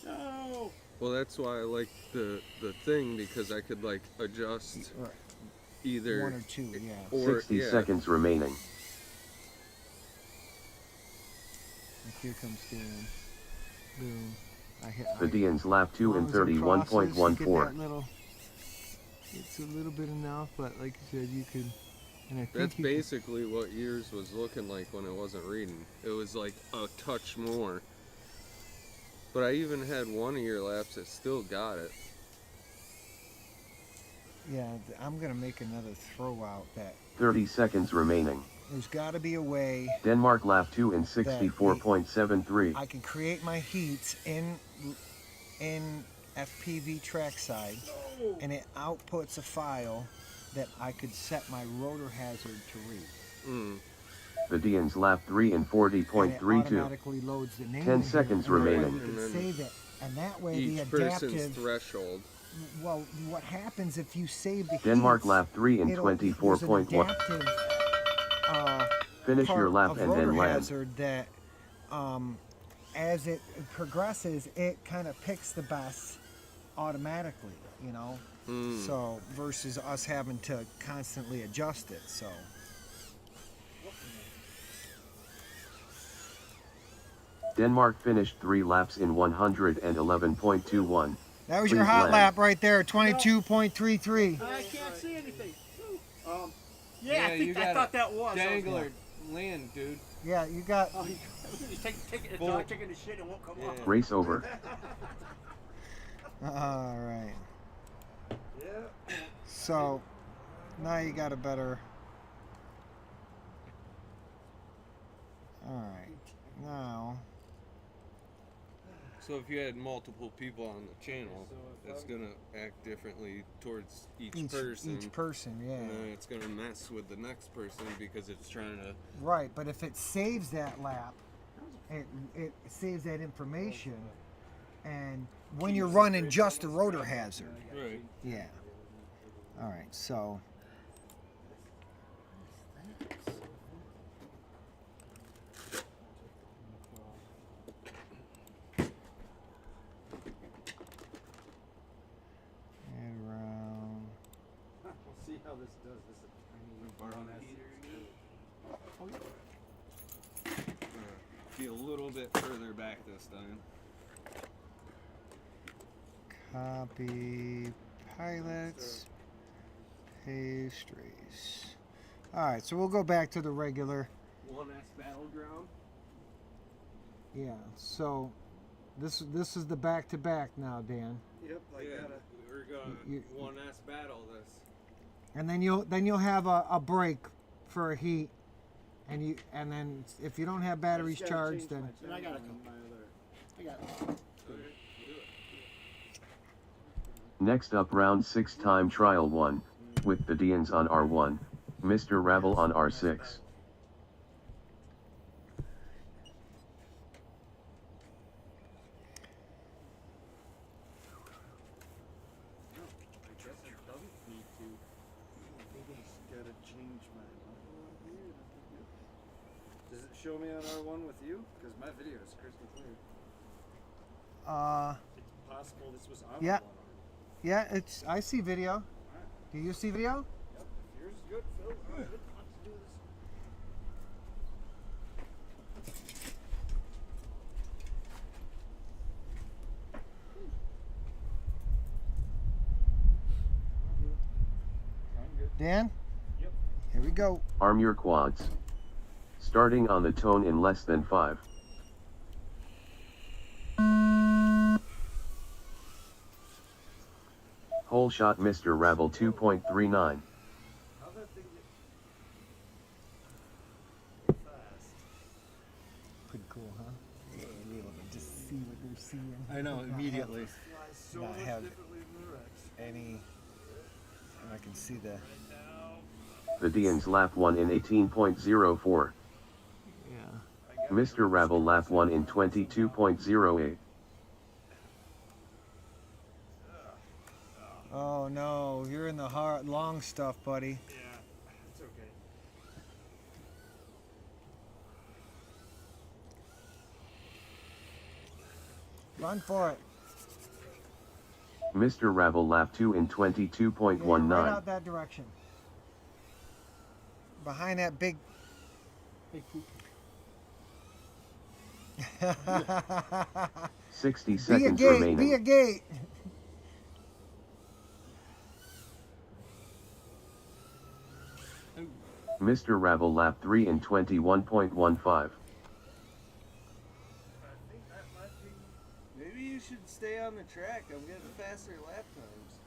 no. Well, that's why I like the thing, because I could like adjust Right. either 1 or 2, yeah. or 60 yeah. seconds remaining. And here comes Dan. Boom. The Dian's lap 2 in As long as it crosses, you get 31.14. that little, it's a little bit enough, but like you said, you could. And I think That's you could- basically what yours was looking like when it wasn't reading. It was like a touch more. But I even had one of your laps that still got it. Yeah, I'm gonna make another throw out that 30 seconds remaining. there's got to be a way Denmark lap 2 in 64.73. I can create my heats in FPVTrackside, and it outputs a file that I could set my rotor hazard to read. Mm. The Dian's lap 3 in And it 40.32. automatically loads the name. 10 in here, seconds and that way remaining. You can And then save it, and that way Each the person's adaptive. threshold. Well, what happens if you save the Denmark heats, lap 3 in there's an 24.1. adaptive Finish part your lap of and rotor then land. hazard that as it progresses, it kind of picks the best automatically, you know. Mm. So versus us having to constantly adjust it. So Denmark finished 3 laps in 111.21. that was your Please hot land. lap right there, 22.33. I can't see anything. Yeah, I you thought gotta that was. Dangler land, dude. Yeah, you got. Oh, you just take it. Full. It's taking the shit and won't come Yeah. off. Race over. All right. Yeah. So now you got a better. All right. Now. So if you had multiple people on the channel, So if it's I'm- gonna act differently towards each person. Each person, yeah. And then it's gonna mess with the next person because it's trying to. Right, but if it saves that lap, it saves that information, and when you're running just a rotor hazard, Right. yeah. All right, so and around. We'll see how this does. This is a tiny Borrow that heater. Be a little bit further back this time. Copy pilots, paste race. All right, so we'll go back to the regular. 1S Battleground. Yeah, so this is the back-to-back now, Dan. Yep, I Yeah, gotta. we're gonna You- 1S battle this. And then you'll have a break for a heat, and then if you don't have batteries Just gotta charged, change then my- Then I gotta come. I got. Next up round 6 time trial 1, with the Dians on R1, Mr. Rabble on R6. I guess it doesn't need to. Maybe I just gotta change my microphone here. Does it show me on R1 with you? Because my video is crystal clear. It's possible this was on Yeah. R1 already. Yeah, it's. I see video. Alright. Do you see video? Yep. If yours is good, Phil. Alright, let's do this. I'm good. Dan? Yep. Here we go. Arm your quads. Starting on the tone in less than 5. Hole shot Mr. Rabble 2.39. How'd that thing get fast? Pretty cool, huh? Yeah, be able to just see what they're seeing. I know, immediately. Flies so Not much have differently than the Rex. Any. And I can see the. The Dians lap 1 in 18.04. Yeah. Mr. Rabble lap 1 in 22.08. Oh no, you're in the hard, long stuff, buddy. Yeah, it's okay. Run for it. Mr. Rabble lap 2 in Yeah, you're 22.19. right out that direction. Behind that big. Big poop. 60 Be a seconds gate. remaining. Be a gate. Mr. Rabble lap 3 in 21.15. I think that might be. Maybe you should stay on the track. I'm getting faster lap times.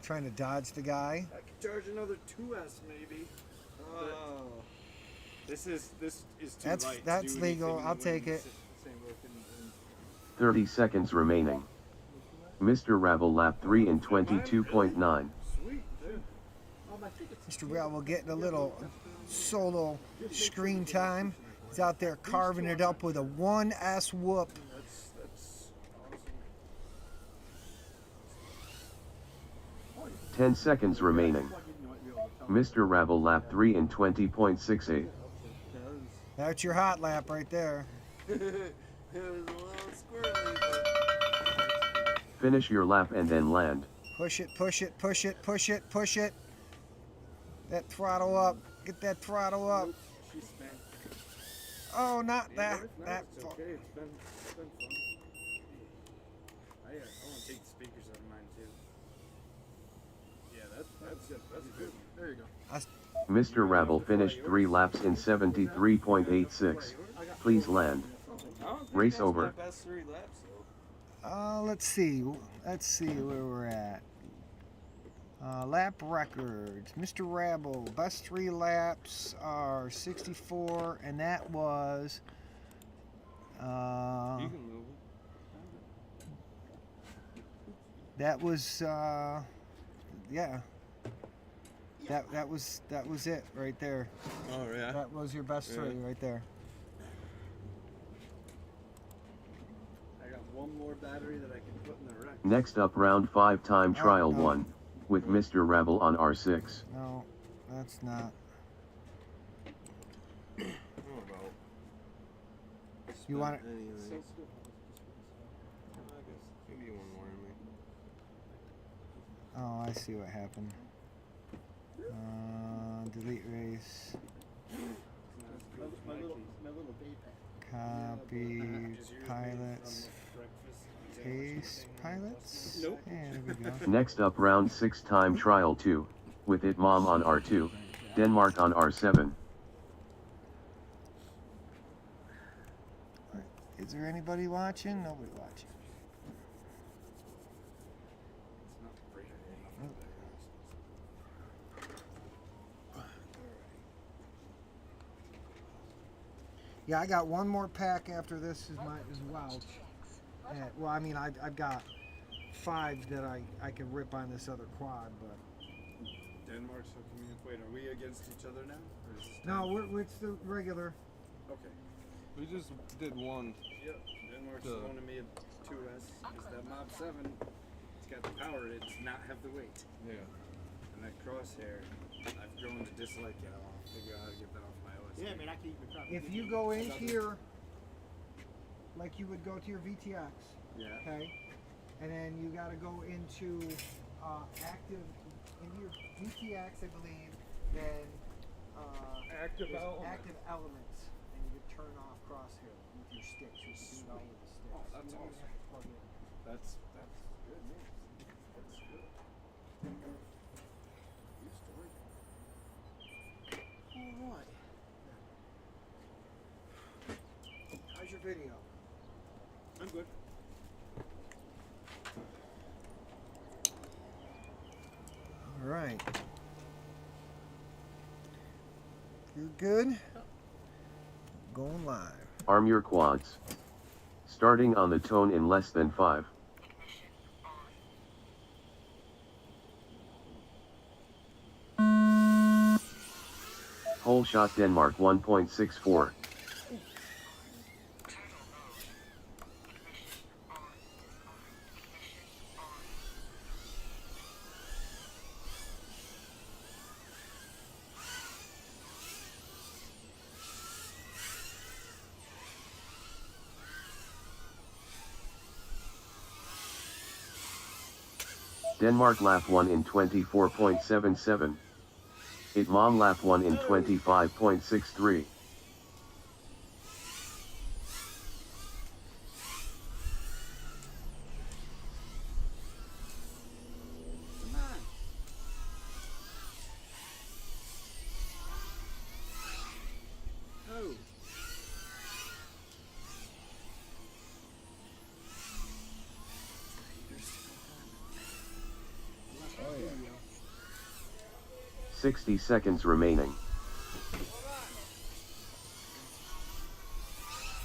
Trying to dodge the guy. I could charge another 2S maybe. Oh. This is too That's- light to that's do legal. anything I'll when take you it. sit in the same boat and- 30 seconds remaining. Mr. Rabble lap 3 in 22.9. Sweet, dude. I think it's Mr. Rail will get a little solo screen time. He's out there carving it up with a 1S whoop. That's awesome. 10 seconds remaining. Mr. Rabble lap 3 in 20.68. That's your hot lap right there. It was a little squirrely, but Finish your lap and then land. Push it, push it, push it, push it, push it. That throttle up. Get that throttle up. she spanked. Oh, not that. No, That. it's okay. It's been fun. I want to take the speakers out of mine too. Yeah, that's good. That's good. There you go. Mr. Rabble finished 3 laps in 73.86. Please land. I don't think Race that's over. my best 3 laps though. Let's see. Let's see where we're at. Lap records. Mr. Rabble, best 3 laps are 64, and that was. You can move That was. Yeah. That was it right there. it. Oh, yeah. That was your best Yeah. 3 right there. I got one more battery that I can put in the Rex. Next up round 5 time trial no. 1. With Mr. Rabble on R6. No, that's not. How about? You want it? Anything. I guess maybe one more in me. Oh, I see what happened. Delete race. my little baby. Copy Is yours made pilots. from breakfast Pace sandwich pilots. Nope. Yeah, there we go. Next up round 6 time trial 2. With it Mom on R2. Denmark on R7. Is there anybody watching? Nobody watching. It's not great enough. Yeah, I got one more pack after this is well. Well, I mean, I've got 5 that I can rip on this other quad, but Denmark's hooking me up. Wait, are we against each other now? Or is this no, it's the regular. Okay. We just did one. Yep. Denmark's Duh. loaning me a 2S because that Mob 7, it's got the power, it does not have the weight. Yeah. And that crosshair, I've grown to dislike it. I'll figure out how to get that off my OS. Yeah, I mean, I can even probably. If you go in here, like you would go to your VTX, Yeah. okay, and then you got to go into active into your VTX, I believe, then Active there's element. active elements, and you can turn off crosshair with your sticks. You can do it all with the sticks. Oh, that's You don't awesome. have to plug in. That's good news. That's good. New story. All right. How's your video? I'm good. All right. You're good? Going live. Arm your quads. Starting on the tone in less than 5. Whole shot Denmark 1.64. Denmark lap 1 in 24.77. It Mom lap 1 in 25.63. Come on. Oh. 60 seconds remaining.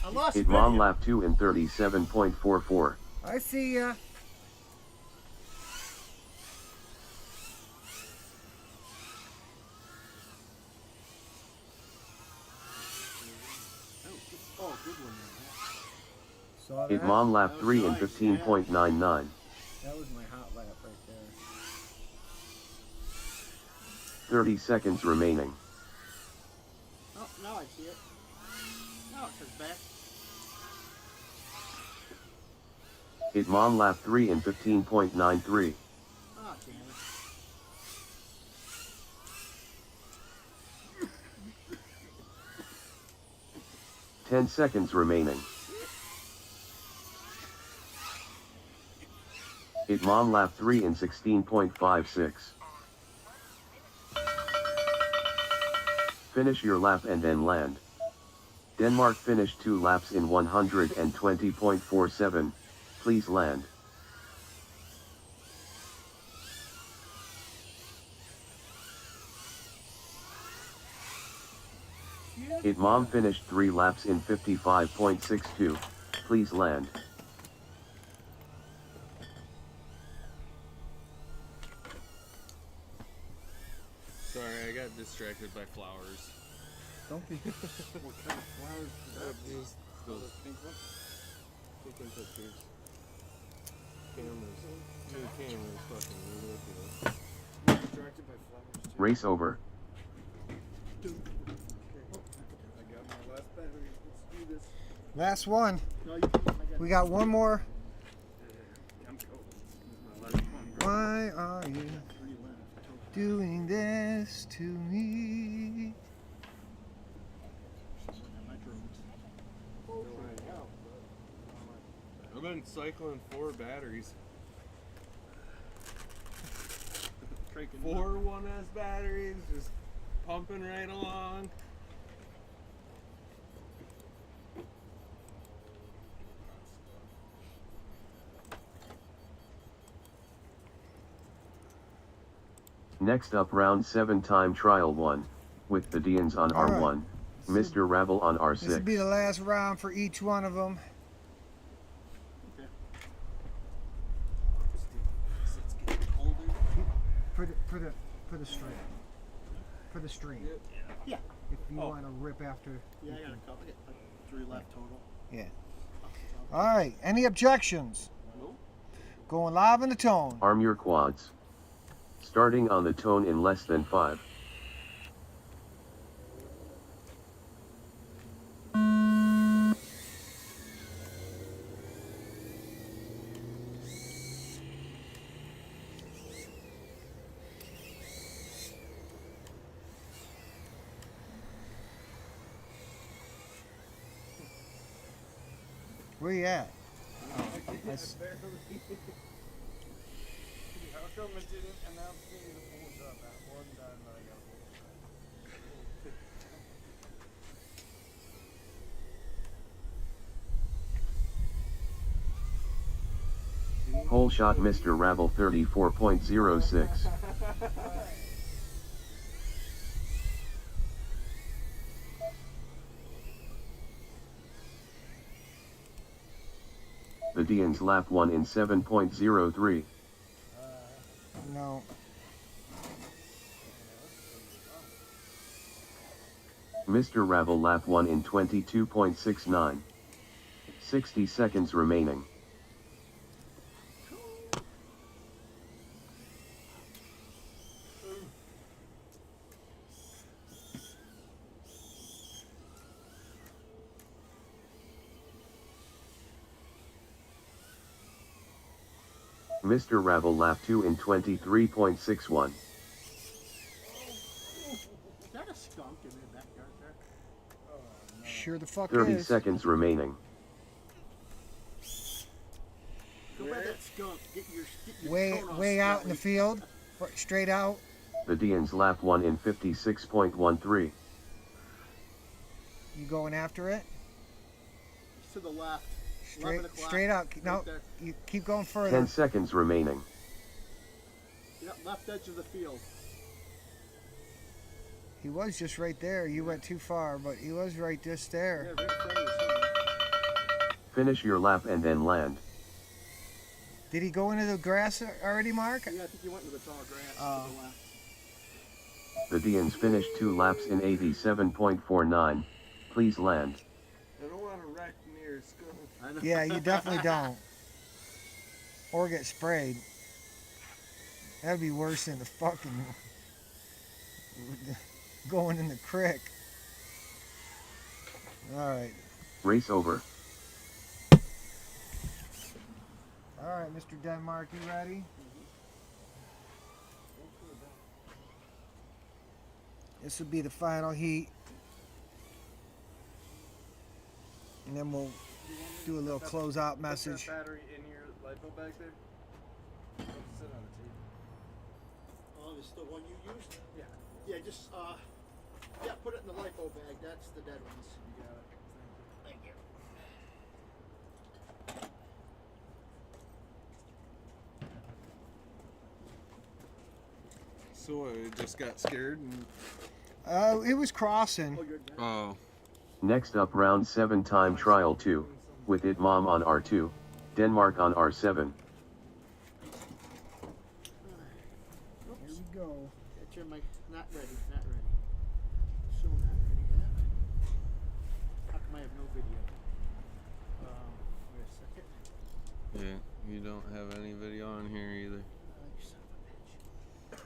I lost It Mom video. lap 2 in 37.44. I see ya. Oh, good one. Saw It that? Mom lap That 3 in was nice, 15.99. That was my hot lap right there. 30 seconds remaining. Oh, now I see it. Now it comes back. It Mom lap 3 in 15.93. Oh, damn it. 10 seconds remaining. It Mom lap 3 in 16.56. Finish your lap and then land. Denmark finished 2 laps in 120.47. Please land. It Mom finished 3 laps in 55.62. Please land. Sorry, I got distracted by flowers. Don't be. What kind of flowers is that? Just Those those pink ones? taking pictures. Cameras. New cameras fucking ridiculous. I'm distracted by flowers too. Race over. I got my last battery. Let's do this. Last one. No, you can, I got We got one more. I'm cold. This is my last one. bro. Why are you 3 left. doing this to me? My drones. I've been cycling 4 batteries. Cranking 4 1S batteries, just pumping right along. Next up round 7 time trial 1. With the Deans on All right. R1. Mr. Ravel on This will be R6. the last round for each one of them. Okay. For the stream. For the stream. Yeah. If you Oh. want to rip after. Yeah, I got a couple. I got like 3 left total. Yeah. All right. Any objections? Nope. Going live in the tone. Arm your quads. Starting on the tone in less than 5. Where you at? How come it didn't announce me the full shot that one time that I got a full shot? Hole shot Mr. Rabble 34.06. The Deans lap 1 in 7.03. No. Mr. Rabble lap 1 in 22.69. 60 seconds remaining. Mr. Rabble lap 2 in 23.61. Is that a skunk in the backyard there? Sure the fuck 30 is. seconds remaining. Go by that skunk. Get your Way cone all out in the smelly. field. Straight out. The Deans lap 1 in 56.13. You going after it? To the left. 11 o'clock, Straight out. right No, there. you keep going further. 10 seconds remaining. Yep, left edge of the field. He was just right there. You went too far, but he was right just Yeah, there. right in front of you somewhere. Finish your lap and then land. Did he go into the grass already, Mark? Yeah, I think you went into the tall grass Oh. to the left. The Deans finished 2 laps in 87.49. Please land. I don't want to wreck near a skunk. I know. Yeah, you definitely don't. Or get sprayed. That'd be worse than the fucking going in the creek. All right. Race over. All right, Mr. Denmark, you ready? This will be the final heat. And then we'll do a little closeout Put message. that battery in your lipo bag there. Don't sit on the table. Oh, this is the one you used? Yeah. Yeah, just, yeah, put it in the lipo bag. That's the dead ones. You got it. Thank you. Thank you. So I just got scared and It was crossing. Oh, you're dead. oh. Next up round 7 time trial 2. With it Mom on R2. Denmark on R7. Here we go. Get your mic. Not ready, not ready. So not ready yet. How come I have no video? Wait a second. Yeah, you don't have any video on here either. You son of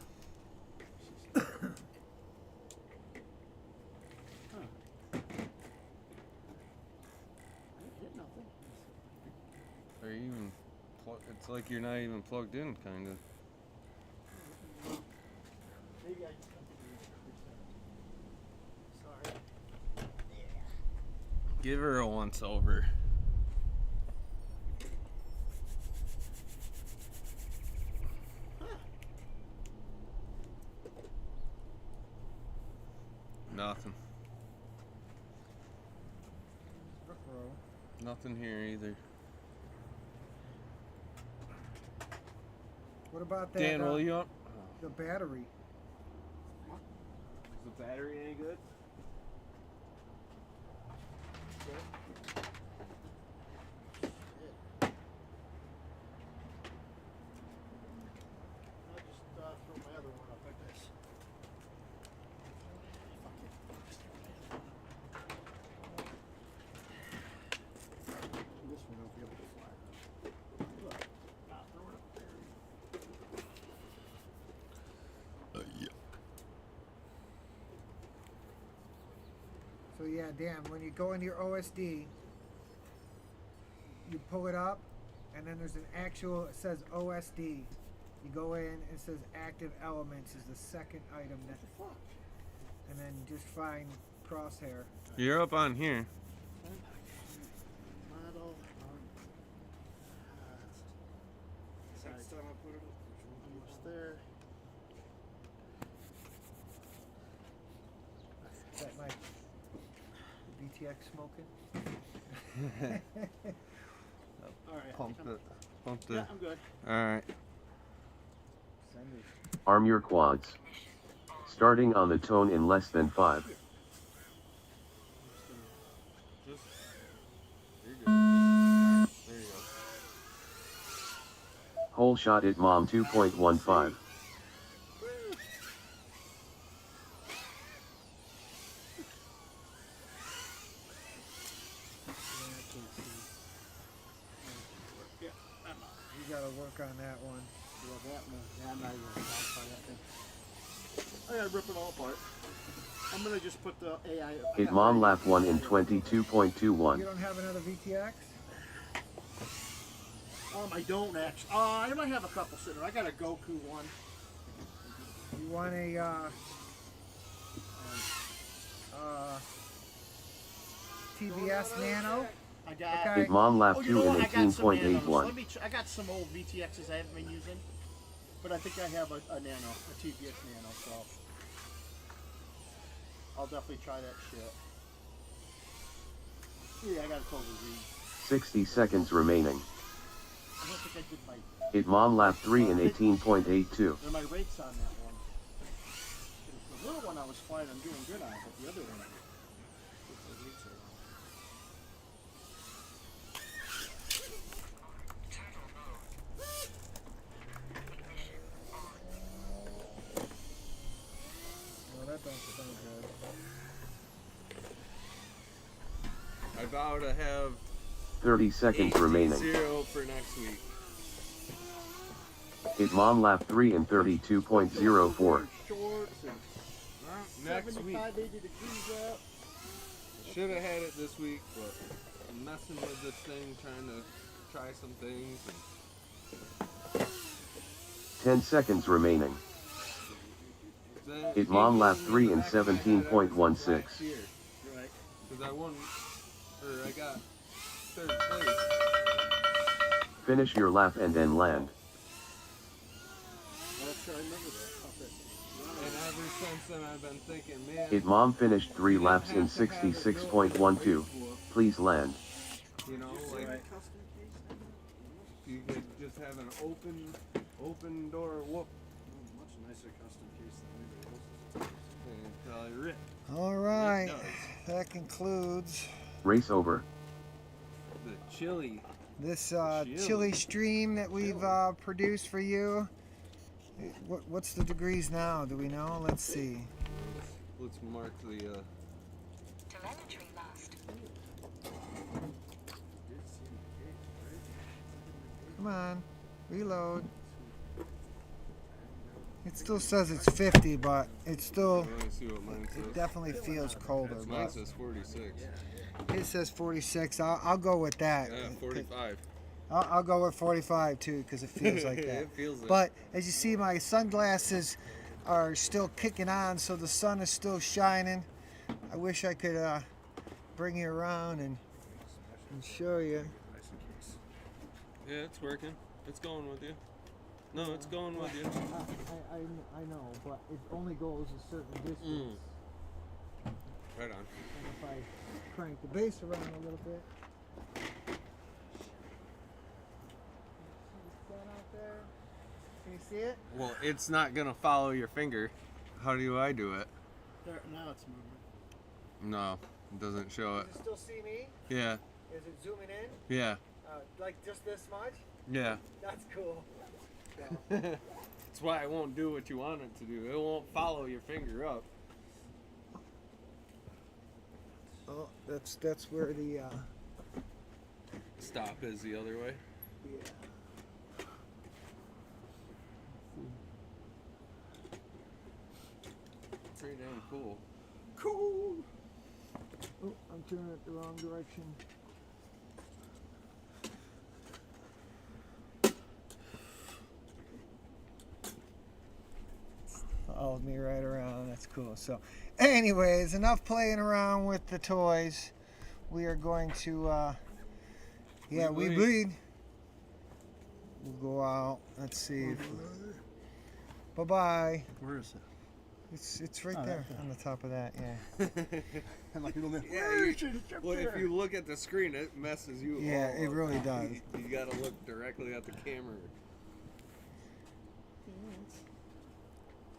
a bitch. Huh. I didn't hit nothing. Are you even it's like you're not even plugged in, kind of. Maybe I just got the Sorry. Give her a once over. Nothing. Nothing here either. What about that? Dan, will you up? The battery. Is the battery any good? I'll just throw my other Dan, when you go into your OSD, you pull it up, and then there's an actual, it says OSD. You go in, it says active elements is the second item, that, and then just find crosshair. You're up on here. Model. Next time I put it up, Almost there. Is that my VTX smoking? All right. Pumped it. Yeah, I'm good. Alright. Send it. Arm your quads. Starting on the tone in less than 5. Just, you're good. There you go. Whole shot at mom 2.15. Yeah, I'm out. You gotta work on that one. Yeah, that one. Yeah, I'm not even gonna modify that thing. I gotta rip it all apart. I'm gonna just put the AI. Hit mom lap 1 in 22.21. You don't have another VTX? I don't actually. I might have a couple sitting there. I got a Goku one. You want a TBS Nano? I got. Okay. Hit mom lap Oh, 2 you know in what? I got some nanos. 18.81. I got some old VTXs I haven't been using, but I think I have a Nano, a TBS Nano. So I'll definitely try that shit. Yeah, I got a total read. 60 seconds remaining. I don't think I did my. Hit mom lap 3 in 18.82. There are my rates on that one. The little one I was fine. I'm doing good on, but the other one. The rates are wrong. Well, that don't sound good. I vow to have 30 seconds remaining. 0 for next week. Hit mom lap 3 in 32.04. Shorts and Next week. 75, 80 degrees out. Should have had it this week, but I'm messing with this thing, trying to try some things. 10 seconds remaining. Hit mom lap 3 in 17.16. Right. Because I won, or I got 3rd place. Finish your lap and then land. Well, that's good. I remember that. And ever since then I've been thinking, man. Hit mom finished 3 laps in 66.12. Please land. You know, like, Right. you could just have an open door whoop. much nicer custom case than anybody else's. And it's probably rip. All right, It does. that concludes Race over. The chili. this Chili. chili stream that we've produced for you. What's the degrees now? Do we know? Let's see. Let's mark the, Telemetry lost. Come on, reload. It still says it's 50, but it's still, I want to see what mine says. it definitely feels colder. Mine But says 46. it says 46. I'll go with that. Yeah, 45. I'll go with 45 too, because it feels like that. It feels it. But as you see, my sunglasses are still kicking on, so the sun is still shining. I wish I could bring you around and show you. Yeah, it's working. It's going with you. No, it's going with you. I know, but it only goes a certain distance. Right on. And if I crank the base around a little bit. See the sun out there? Can you see it? Well, it's not gonna follow your finger. How do I do it? There, now it's moving. No, it doesn't show it. Does it still see me? Yeah, Is it zooming in? yeah, Like just this much? yeah. That's cool. That's why it won't do what you want it to do. It won't follow your finger up. Oh, that's where the Stop is the other way. yeah. Pretty damn cool. Cool. Oh, I'm turning it the wrong direction. Followed me right around. That's cool. So, anyways, enough playing around with the toys. We are going to, yeah, we bleed. We'll go out. Let's see. Bye bye. Where is it? It's right there on the top of that. Yeah. I'm like, Well, if you look at the screen, it messes you Yeah, all it up. really does. You gotta look directly at the camera. Yeah,